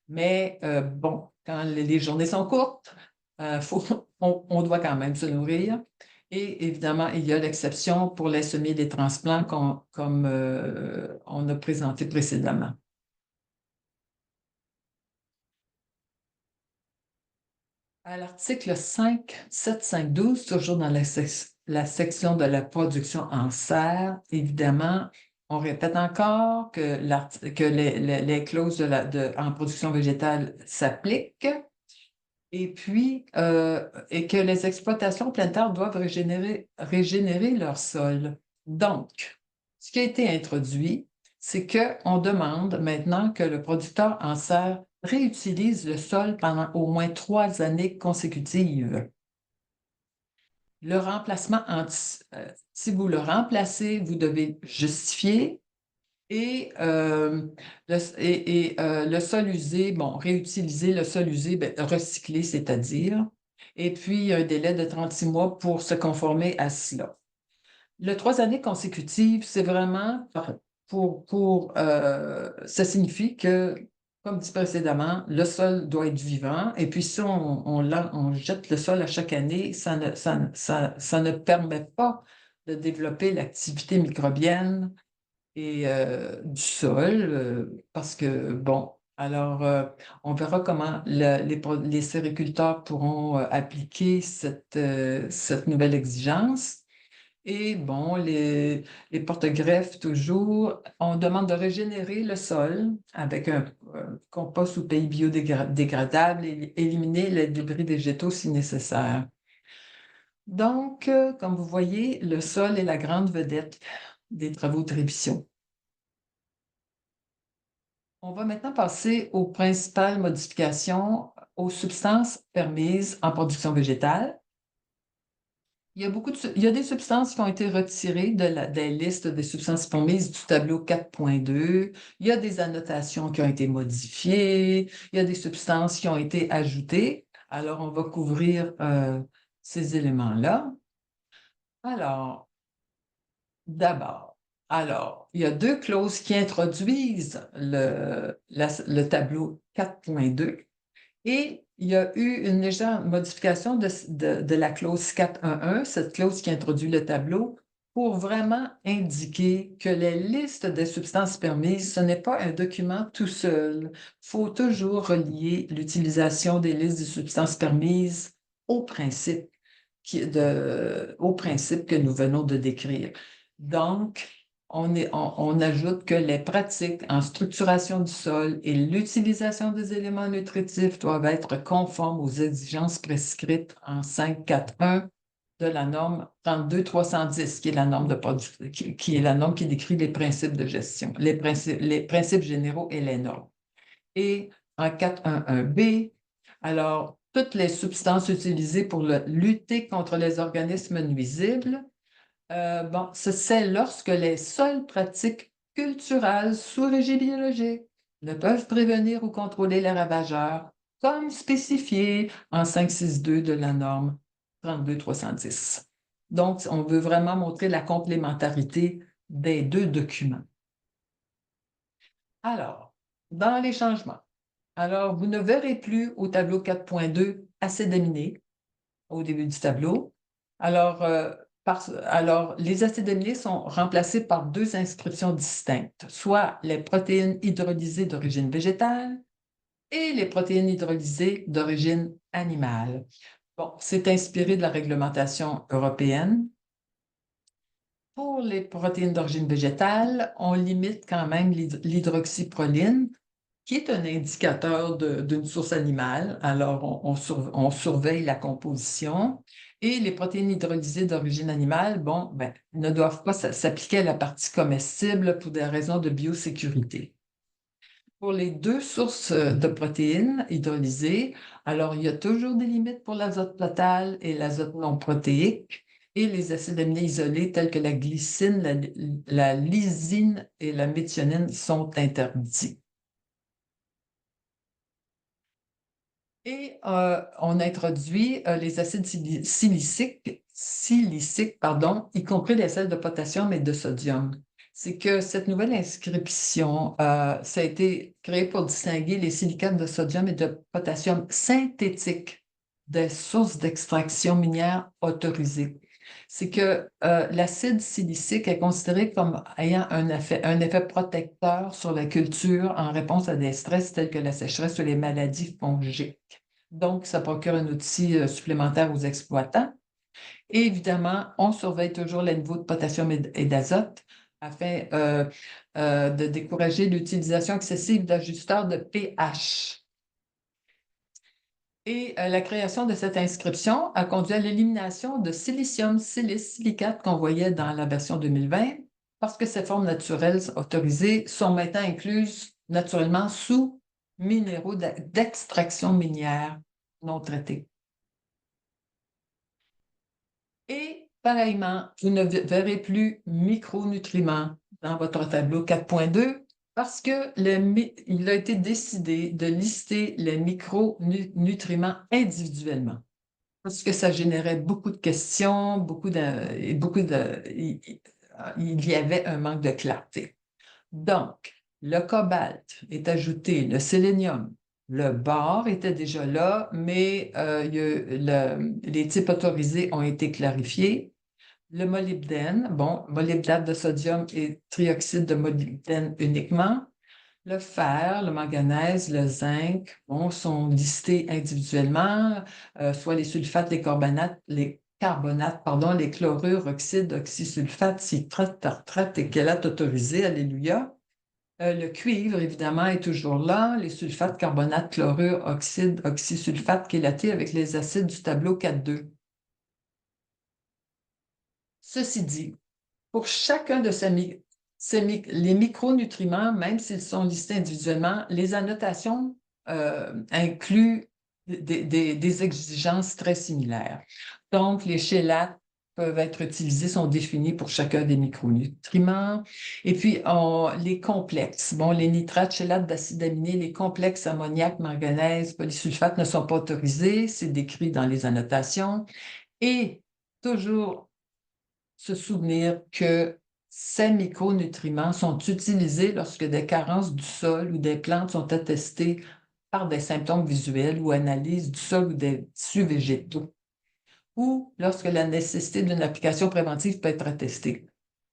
Mais bon, quand les journées sont courtes, on doit quand même se nourrir. Et évidemment, il y a l'exception pour les semis et les transplants comme on a présenté précédemment. À l'article 5.7.5.12, toujours dans la section de la production en serre, évidemment, on répète encore que les clauses en production végétale s'appliquent. Et puis, et que les exploitations pleine terre doivent régénérer leur sol. Donc, ce qui a été introduit, c'est qu'on demande maintenant que le producteur en serre réutilise le sol pendant au moins 3 années consécutives. Le remplacement, si vous le remplacez, vous devez justifier et, le sol usé, bon, réutiliser le sol usé, ben, recycler, c'est-à-dire. Et puis, un délai de 36 mois pour se conformer à cela. Le 3 années consécutives, c'est vraiment ça signifie que, comme dit précédemment, le sol doit être vivant. Et puis, si on jette le sol à chaque année, ça ne permet pas de développer l'activité microbienne et du sol, parce que, bon, alors, on verra comment les sériculteurs pourront appliquer cette nouvelle exigence. Et bon, les porte-greffes, toujours, on demande de régénérer le sol avec un compost ou pays biodégradable et éliminer les débris végétaux si nécessaire. Donc, comme vous voyez, le sol est la grande vedette des travaux de révision. On va maintenant passer aux principales modifications aux substances permises en production végétale. Il y a des substances qui ont été retirées des listes des substances permises du tableau 4.2. Il y a des annotations qui ont été modifiées. Il y a des substances qui ont été ajoutées. Alors, on va couvrir ces éléments-là. Alors, d'abord, il y a 2 clauses qui introduisent le tableau 4.2 et il y a eu une légère modification de la clause 4.1.1, cette clause qui introduit le tableau, pour vraiment indiquer que les listes des substances permises, ce n'est pas un document tout seul. Il faut toujours relier l'utilisation des listes de substances permises au principe au principe que nous venons de décrire. Donc, on ajoute que les pratiques en structuration du sol et l'utilisation des éléments nutritifs doivent être conformes aux exigences prescrites en 5.4.1 de la norme 32.310, qui est la norme qui est la norme qui décrit les principes de gestion, les principes généraux et les normes. Et en 4.1.1b, alors, toutes les substances utilisées pour lutter contre les organismes nuisibles, c'est lorsque les seules pratiques culturelles sous régime biologique ne peuvent prévenir ou contrôler les ravageurs, comme spécifié en 5.6.2 de la norme 32.310. Donc, on veut vraiment montrer la complémentarité des deux documents. Alors, dans les changements, alors, vous ne verrez plus au tableau 4.2 acides aminés au début du tableau. Alors, les acides aminés sont remplacés par deux inscriptions distinctes, soit les protéines hydrolysées d'origine végétale et les protéines hydrolysées d'origine animale. Bon, c'est inspiré de la réglementation européenne. Pour les protéines d'origine végétale, on limite quand même l'hydroxyproline, qui est un indicateur d'une source animale. Alors, on surveille la composition. Et les protéines hydrolysées d'origine animale, ne doivent pas s'appliquer à la partie comestible pour des raisons de biosécurité. Pour les deux sources de protéines hydrolysées, alors il y a toujours des limites pour l'azote total et l'azote non protéique. Et les acides aminés isolés tels que la glycine, la lysine et la méthionine sont interdits. Et on introduit les acides siliciques, y compris les sels de potassium et de sodium. C'est que cette nouvelle inscription, ça a été créé pour distinguer les silicates de sodium et de potassium synthétiques des sources d'extraction minière autorisées. C'est que l'acide silicique est considéré comme ayant un effet protecteur sur la culture en réponse à des stress tels que la sécheresse ou les maladies fongiques. Donc, ça procure un outil supplémentaire aux exploitants. Et évidemment, on surveille toujours les niveaux de potassium et d'azote afin de décourager l'utilisation excessive d'ajusteurs de pH. Et la création de cette inscription a conduit à l'élimination de silicium, silice, silicate qu'on voyait dans la version 2020, parce que ces formes naturelles autorisées sont maintenant incluses naturellement sous minéraux d'extraction minière non traités. Et pareillement, vous ne verrez plus micronutriments dans votre tableau 4.2 parce qu'il a été décidé de lister les micronutriments individuellement. Parce que ça générait beaucoup de questions, il y avait un manque de clarté. Donc, le cobalt est ajouté, le sélénium, le bore était déjà là, mais les types autorisés ont été clarifiés. Le molybdène, molybdate de sodium et trioxyde de molybdène uniquement. Le fer, le manganèse, le zinc, sont listés individuellement, soit les sulfates, les carbonates, les chlorures, oxydes, oxysulfates, citrates, tartrates et chélates autorisés, alléluia. Le cuivre, évidemment, est toujours là. Les sulfates, carbonates, chlorures, oxydes, oxysulfates chélatés avec les acides du tableau 4.2. Ceci dit, pour chacun de les micronutriments, même s'ils sont listés individuellement, les annotations incluent des exigences très similaires. Donc, les chélates peuvent être utilisés, sont définis pour chacun des micronutriments. Et puis, les complexes. Les nitrates, chélates d'acide aminé, les complexes ammoniac, manganèse, polysulfate ne sont pas autorisés. C'est décrit dans les annotations. Et toujours se souvenir que ces micronutriments sont utilisés lorsque des carences du sol ou des plantes sont attestées par des symptômes visuels ou analyse du sol ou des tissus végétaux, ou lorsque la nécessité d'une application préventive peut être attestée.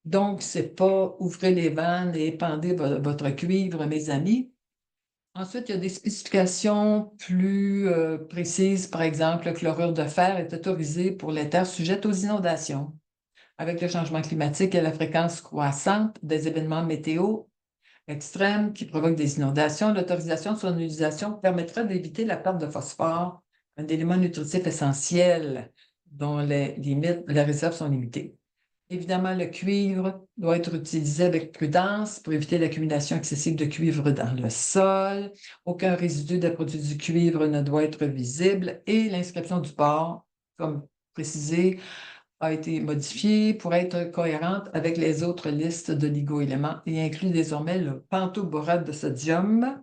Donc, c'est pas ouvrez les vannes et épandez votre cuivre, mes amis. Ensuite, il y a des spécifications plus précises. Par exemple, le chlorure de fer est autorisé pour les terres sujettes aux inondations. avec le changement climatique et la fréquence croissante des événements météo extrêmes qui provoquent des inondations, l'autorisation de son utilisation permettra d'éviter la perte de phosphore, un élément nutritif essentiel dont les réserves sont limitées. Évidemment, le cuivre doit être utilisé avec prudence pour éviter l'accumulation excessive de cuivre dans le sol. Aucun résidu de produits du cuivre ne doit être visible et l'inscription du port, comme précisé, a été modifiée pour être cohérente avec les autres listes d'oligo-éléments et inclut désormais le pentoborate de sodium.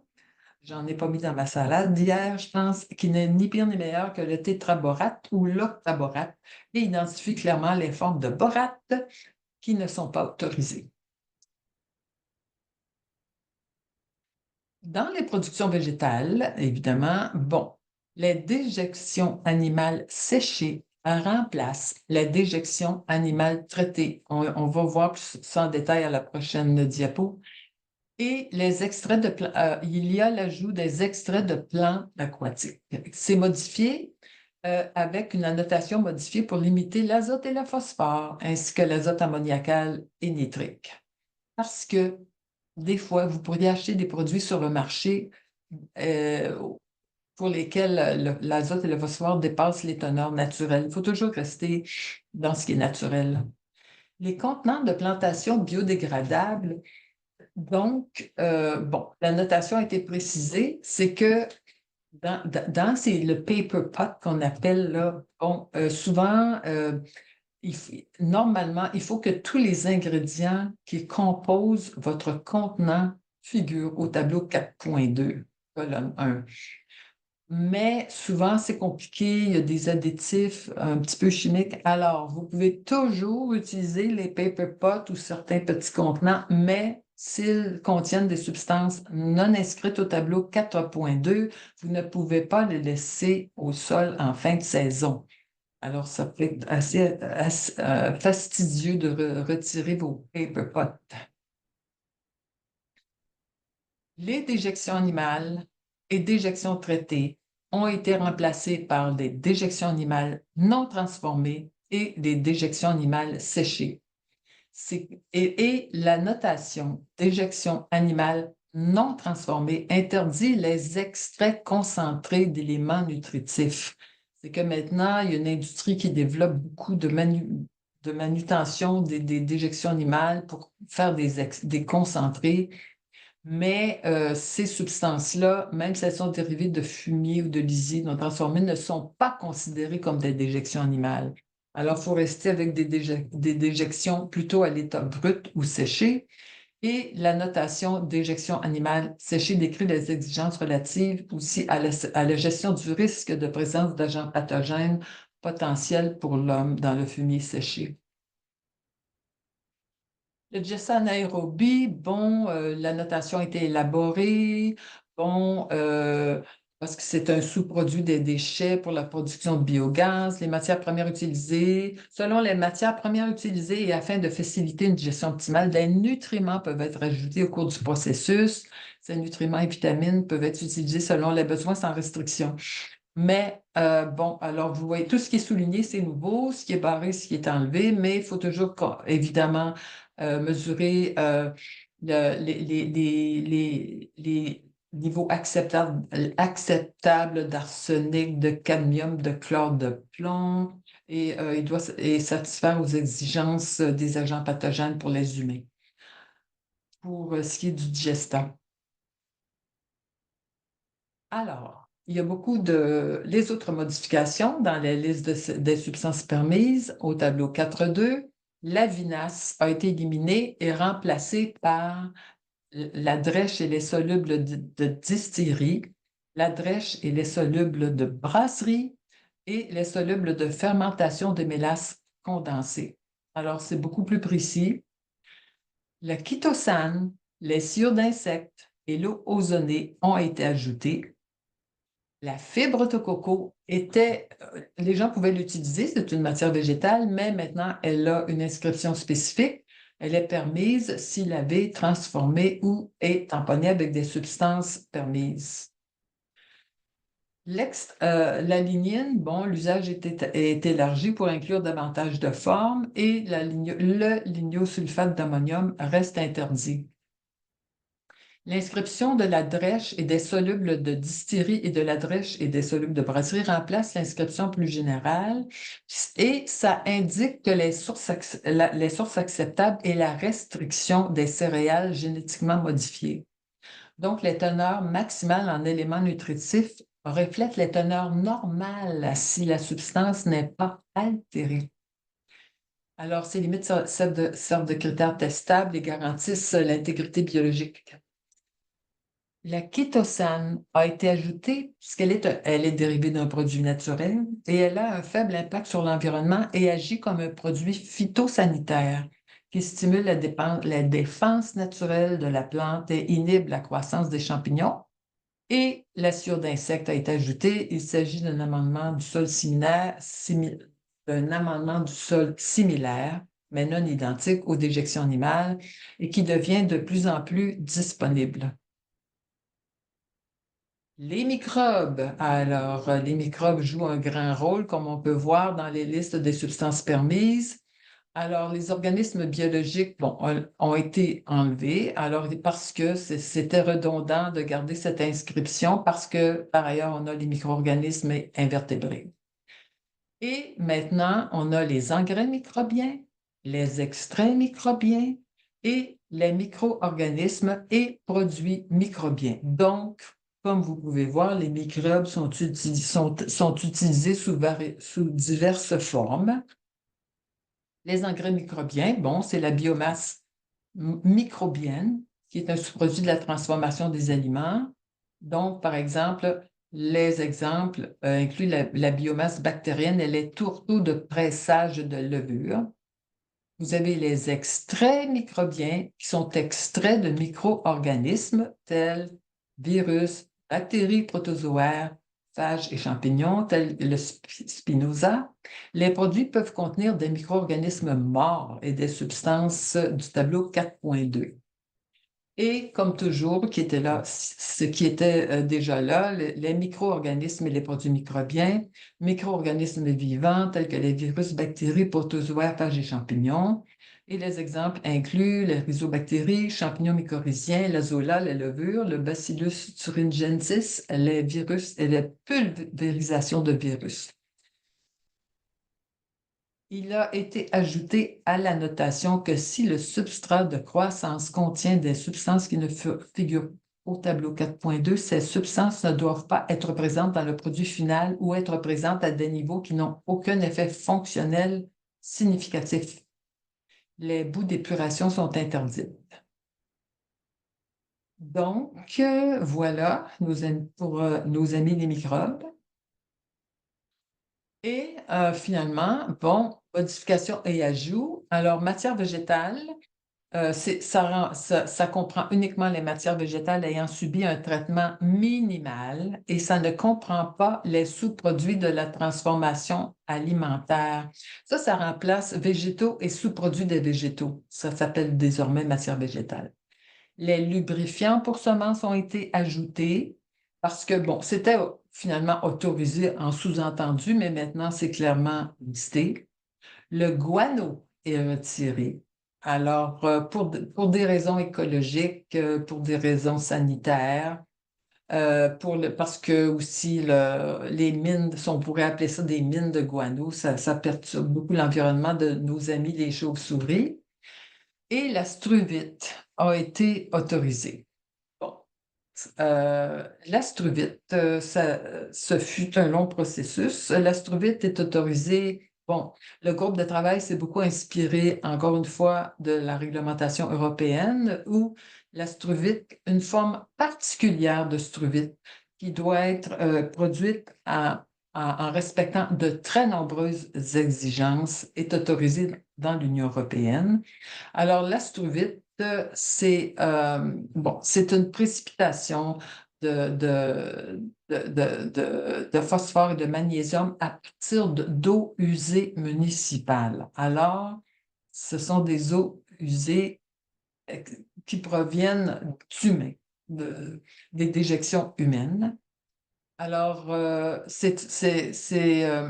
J'en ai pas mis dans ma salade d'hier, je pense, qui n'est ni pire ni meilleur que le tétraborate ou l'octaborate et identifie clairement les formes de borate qui ne sont pas autorisées. Dans les productions végétales, évidemment, les déjections animales séchées remplacent la déjection animale traitée. On va voir ça en détail à la prochaine diapo. Et les extraits il y a l'ajout des extraits de plantes aquatiques. C'est modifié avec une annotation modifiée pour limiter l'azote et le phosphore, ainsi que l'azote ammoniacal et nitrique. Parce que des fois, vous pourriez acheter des produits sur le marché pour lesquels l'azote et le phosphore dépassent les teneurs naturelles. Il faut toujours rester dans ce qui est naturel. Les contenants de plantation biodégradables, donc, la notation a été précisée, c'est que c'est le paper pot qu'on appelle là, souvent, normalement, il faut que tous les ingrédients qui composent votre contenant figurent au tableau 4.2, colonne 1. Mais souvent, c'est compliqué, il y a des additifs un petit peu chimiques. Alors, vous pouvez toujours utiliser les paper pots ou certains petits contenants, mais s'ils contiennent des substances non inscrites au tableau 4.2, vous ne pouvez pas les laisser au sol en fin de saison. Alors, ça peut être assez fastidieux de retirer vos paper pots. Les déjections animales et déjections traitées ont été remplacées par des déjections animales non transformées et des déjections animales séchées. Et la notation déjection animale non transformée interdit les extraits concentrés d'éléments nutritifs. C'est que maintenant, il y a une industrie qui développe beaucoup de manutention des déjections animales pour faire des concentrés. Mais ces substances-là, même si elles sont dérivées de fumier ou de lisier non transformés, ne sont pas considérées comme des déjections animales. Alors, il faut rester avec des déjections plutôt à l'état brut ou séché. Et la notation déjection animale séchée décrit les exigences relatives aussi à la gestion du risque de présence d'agents pathogènes potentiels pour l'homme dans le fumier séché. Le digestat anaérobie, la notation a été élaborée, parce que c'est un sous-produit des déchets pour la production de biogaz, les matières premières utilisées. Selon les matières premières utilisées et afin de faciliter une digestion optimale, des nutriments peuvent être ajoutés au cours du processus. Ces nutriments et vitamines peuvent être utilisés selon les besoins sans restriction. Mais alors vous voyez, tout ce qui est souligné, c'est nouveau, ce qui est barré, ce qui est enlevé, mais il faut toujours, évidemment, mesurer les niveaux acceptables d'arsenic, de cadmium, de chlore de plomb, et il doit satisfaire aux exigences des agents pathogènes pour les humains. Pour ce qui est du digestat. Alors, il y a beaucoup les autres modifications dans la liste des substances permises au tableau 4.2. La vinasse a été éliminée et remplacée par la drèche et les solubles de distillerie, la drèche et les solubles de brasserie et les solubles de fermentation de mélasse condensée. Alors, c'est beaucoup plus précis. Le chitosan, les sciures d'insectes et l'eau ozonée ont été ajoutés. La fibre de coco les gens pouvaient l'utiliser, c'est une matière végétale, mais maintenant, elle a une inscription spécifique. Elle est permise si lavée, transformée ou est tamponnée avec des substances permises. La lignine, bon, l'usage est élargi pour inclure davantage de formes et le lignosulfate d'ammonium reste interdit. L'inscription de la drèche et des solubles de distillerie et de la drèche et des solubles de brasserie remplace l'inscription plus générale et ça indique que les sources acceptables et la restriction des céréales génétiquement modifiées. Donc, les teneurs maximales en éléments nutritifs reflètent les teneurs normales si la substance n'est pas altérée. Alors, ces limites servent de critères testables et garantissent l'intégrité biologique. La kétosane a été ajoutée elle est dérivée d'un produit naturel et elle a un faible impact sur l'environnement et agit comme un produit phytosanitaire qui stimule la défense naturelle de la plante et inhibe la croissance des champignons. Et la sciure d'insectes a été ajoutée. Il s'agit d'un amendement du sol similaire, mais non identique aux déjections animales et qui devient de plus en plus disponible. Les microbes. Alors, les microbes jouent un grand rôle, comme on peut voir dans les listes des substances permises. Alors, les organismes biologiques, bon, ont été enlevés, alors parce que c'était redondant de garder cette inscription, parce que, par ailleurs, on a les micro-organismes invertébrés. Et maintenant, on a les engrais microbiens, les extraits microbiens et les micro-organismes et produits microbiens. Donc, comme vous pouvez voir, les microbes sont utilisés sous diverses formes. Les engrais microbiens, bon, c'est la biomasse microbienne, qui est un sous-produit de la transformation des aliments. Donc, par exemple, les exemples incluent la biomasse bactérienne et les tourteaux de pressage de levure. Vous avez les extraits microbiens qui sont extraits de micro-organismes tels virus, bactéries protozoaires, phages et champignons tels le Spinoza. Les produits peuvent contenir des micro-organismes morts et des substances du tableau 4.2. Et comme toujours, ce qui était déjà là, les micro-organismes et les produits microbiens, micro-organismes vivants tels que les virus, bactéries, protozoaires, phages et champignons. Et les exemples incluent les rhizobactéries, champignons mycorhiziens, la zola, les levures, le Bacillus thuringiensis, les virus et les pulvérisations de virus. Il a été ajouté à la notation que si le substrat de croissance contient des substances qui ne figurent au tableau 4.2, ces substances ne doivent pas être présentes dans le produit final ou être présentes à des niveaux qui n'ont aucun effet fonctionnel significatif. Les bouts d'épuration sont interdits. Donc, voilà pour nos amis les microbes. Et finalement, bon, modification et ajout. Alors, matière végétale, ça comprend uniquement les matières végétales ayant subi un traitement minimal et ça ne comprend pas les sous-produits de la transformation alimentaire. Ça remplace végétaux et sous-produits des végétaux. Ça s'appelle désormais matière végétale. Les lubrifiants pour semences ont été ajoutés parce que, bon, c'était finalement autorisé en sous-entendu, mais maintenant c'est clairement listé. Le guano est retiré. Alors, pour des raisons écologiques, pour des raisons sanitaires, parce que aussi les mines, si on pourrait appeler ça des mines de guano, ça perturbe beaucoup l'environnement de nos amis les chauves-souris. Et la struvite a été autorisée. Bon. L'astruvite, ce fut un long processus. L'astruvite est autorisée. Bon, le groupe de travail s'est beaucoup inspiré, encore une fois, de la réglementation européenne où l'astruvite, une forme particulière de struvite qui doit être produite en respectant de très nombreuses exigences, est autorisée dans l'Union européenne. Alors, l'astruvite, c'est une précipitation de phosphore et de magnésium à partir d'eau usée municipale. Alors, ce sont des eaux usées qui proviennent d'humains, des déjections humaines. Alors, il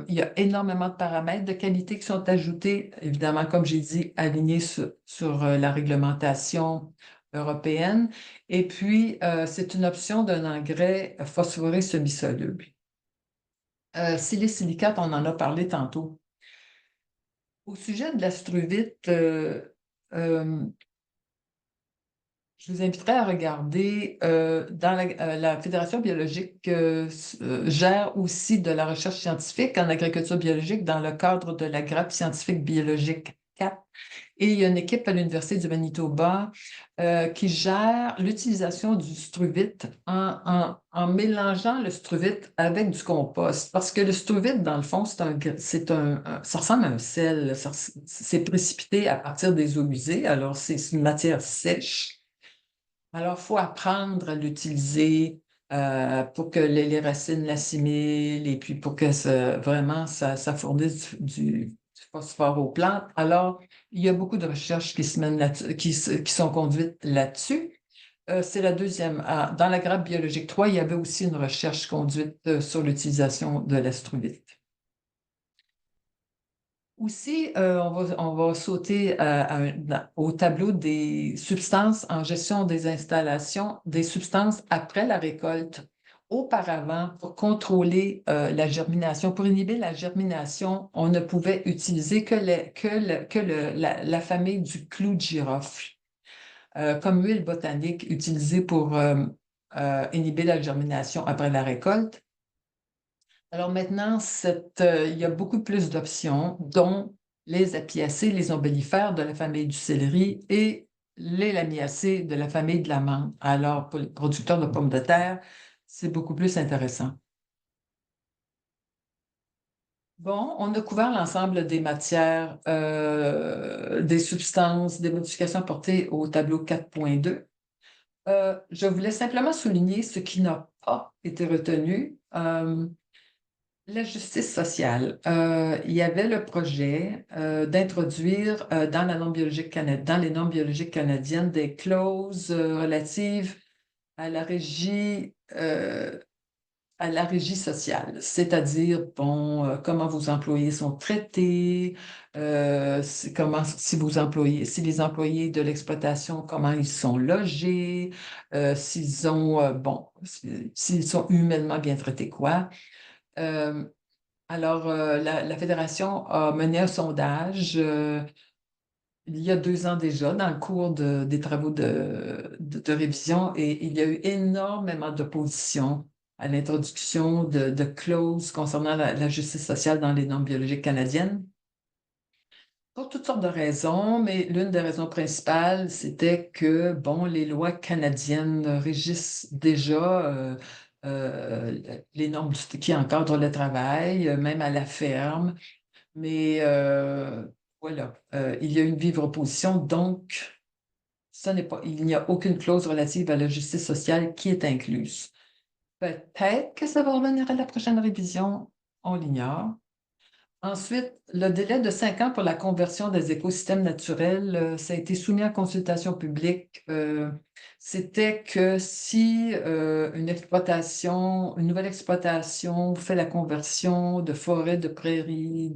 y a énormément de paramètres de qualité qui sont ajoutés, évidemment, comme j'ai dit, alignés sur la réglementation européenne. Et puis, c'est une option d'un engrais phosphoré semi-soluble. Silicate, on en a parlé tantôt. Au sujet de l'astruvite, euh, je vous inviterai à regarder la Fédération biologique gère aussi de la recherche scientifique en agriculture biologique dans le cadre de la grappe scientifique biologique 4. Et il y a une équipe à l'Université du Manitoba qui gère l'utilisation du struvite en mélangeant le struvite avec du compost. Parce que le struvite, dans le fond, ça ressemble à un sel. C'est précipité à partir des eaux usées. Alors, c'est une matière sèche. Alors, il faut apprendre à l'utiliser pour que les racines l'assimilent et puis pour que vraiment ça fournisse du phosphore aux plantes. Alors, il y a beaucoup de recherches qui se mènent qui sont conduites là-dessus. C'est la deuxième. Dans la grappe biologique 3, il y avait aussi une recherche conduite sur l'utilisation de l'astruvite. Aussi, on va sauter au tableau des substances en gestion des installations, des substances après la récolte. Auparavant, pour contrôler la germination, pour inhiber la germination, on ne pouvait utiliser que la famille du clou de girofle comme huile botanique utilisée pour inhiber la germination après la récolte. Alors maintenant, il y a beaucoup plus d'options, dont les apiacées, les ombellifères de la famille du céleri et les lamiacées de la famille de la menthe. Alors, pour les producteurs de pommes de terre, c'est beaucoup plus intéressant. Bon, on a couvert l'ensemble des matières, des substances, des modifications apportées au tableau 4.2. Je voulais simplement souligner ce qui n'a pas été retenu. La justice sociale. Il y avait le projet d'introduire dans les normes biologiques canadiennes des clauses relatives à à la régie sociale, c'est-à-dire bon, comment vos employés sont traités, si les employés de l'exploitation, comment ils sont logés, s'ils ont, bon, s'ils sont humainement bien traités, quoi. Euh, alors, la Fédération a mené un sondage il y a 2 ans déjà, dans le cours des travaux de révision, et il y a eu énormément d'opposition à l'introduction de clauses concernant la justice sociale dans les normes biologiques canadiennes. Pour toutes sortes de raisons, mais l'une des raisons principales, c'était que, bon, les lois canadiennes régissent déjà les normes qui encadrent le travail, même à la ferme. Mais voilà, il y a une vive opposition, donc il n'y a aucune clause relative à la justice sociale qui est incluse. Peut-être que ça va revenir à la prochaine révision, on l'ignore. Ensuite, le délai de 5 ans pour la conversion des écosystèmes naturels, ça a été soumis à consultation publique. C'était que si une nouvelle exploitation fait la conversion de forêts, de prairies,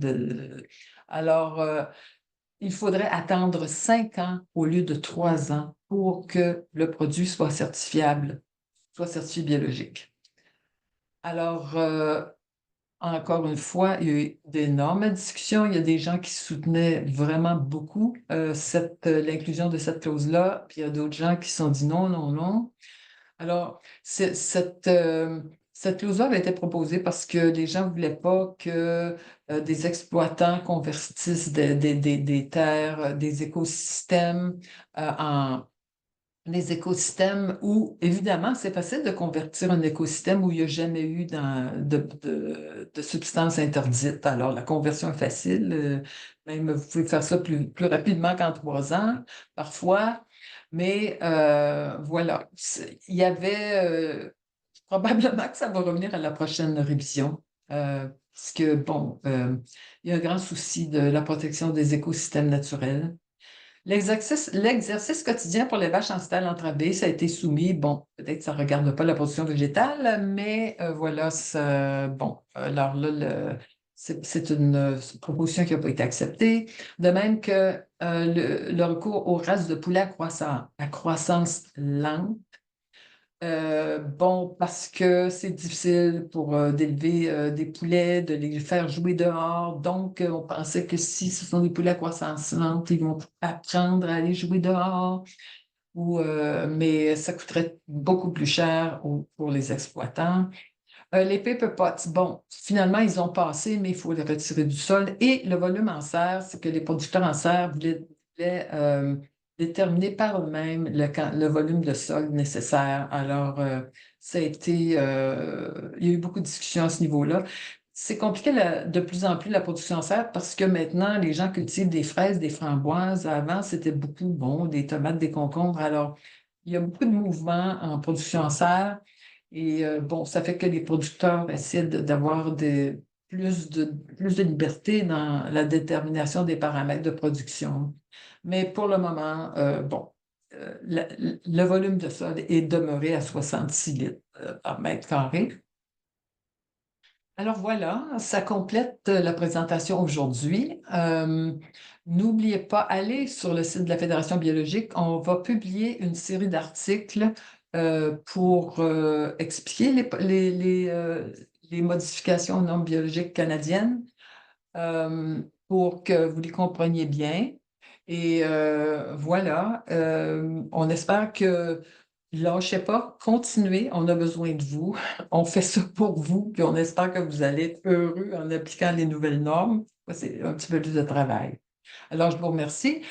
alors il faudrait attendre 5 ans au lieu de 3 ans pour que le produit soit certifiable, soit certifié biologique. Alors, encore une fois, il y a eu d'énormes discussions. Il y a des gens qui soutenaient vraiment beaucoup l'inclusion de cette clause-là, puis il y a d'autres gens qui se sont dit non, non, non. Alors, cette clause-là avait été proposée parce que les gens ne voulaient pas que des exploitants convertissent des terres, des écosystèmes en les écosystèmes où, évidemment, c'est facile de convertir un écosystème où il n'y a jamais eu de substances interdites. Alors, la conversion est facile. Même, vous pouvez faire ça plus rapidement qu'en 3 ans, parfois. Mais voilà, il y avait probablement que ça va revenir à la prochaine révision. Parce que, bon, il y a un grand souci de la protection des écosystèmes naturels. l'exercice quotidien pour les vaches en stall entrabé, ça a été soumis. Bon, peut-être que ça ne regarde pas la production végétale, mais voilà, bon, alors là, c'est une proposition qui n'a pas été acceptée. De même que le recours aux races de poulet à croissance lente. Bon, parce que c'est difficile pour d'élever des poulets, de les faire jouer dehors. Donc, on pensait que si ce sont des poulets à croissance lente, ils vont apprendre à aller jouer dehors. Mais ça coûterait beaucoup plus cher pour les exploitants. Les paper pots, bon, finalement, ils ont passé, mais il faut les retirer du sol. Et le volume en serre, c'est que les producteurs en serre voulaient déterminer par eux-mêmes le volume de sol nécessaire. Alors, ça a été, il y a eu beaucoup de discussions à ce niveau-là. C'est compliqué de plus en plus la production en serre parce que maintenant, les gens cultivent des fraises, des framboises. Avant, c'était beaucoup, bon, des tomates, des concombres. Alors, il y a beaucoup de mouvements en production en serre. Et bon, ça fait que les producteurs essaient d'avoir plus de liberté dans la détermination des paramètres de production. Mais pour le moment, bon, le volume de sol est demeuré à 66 litres par mètre carré. Alors voilà, ça complète la présentation aujourd'hui. N'oubliez pas, allez sur le site de la Fédération biologique. On va publier une série d'articles pour expliquer les modifications aux normes biologiques canadiennes pour que vous les compreniez bien. Et voilà, on espère que lâchez pas, continuez, on a besoin de vous. On fait ça pour vous, puis on espère que vous allez être heureux en appliquant les nouvelles normes. C'est un petit peu plus de travail. Alors, je vous remercie.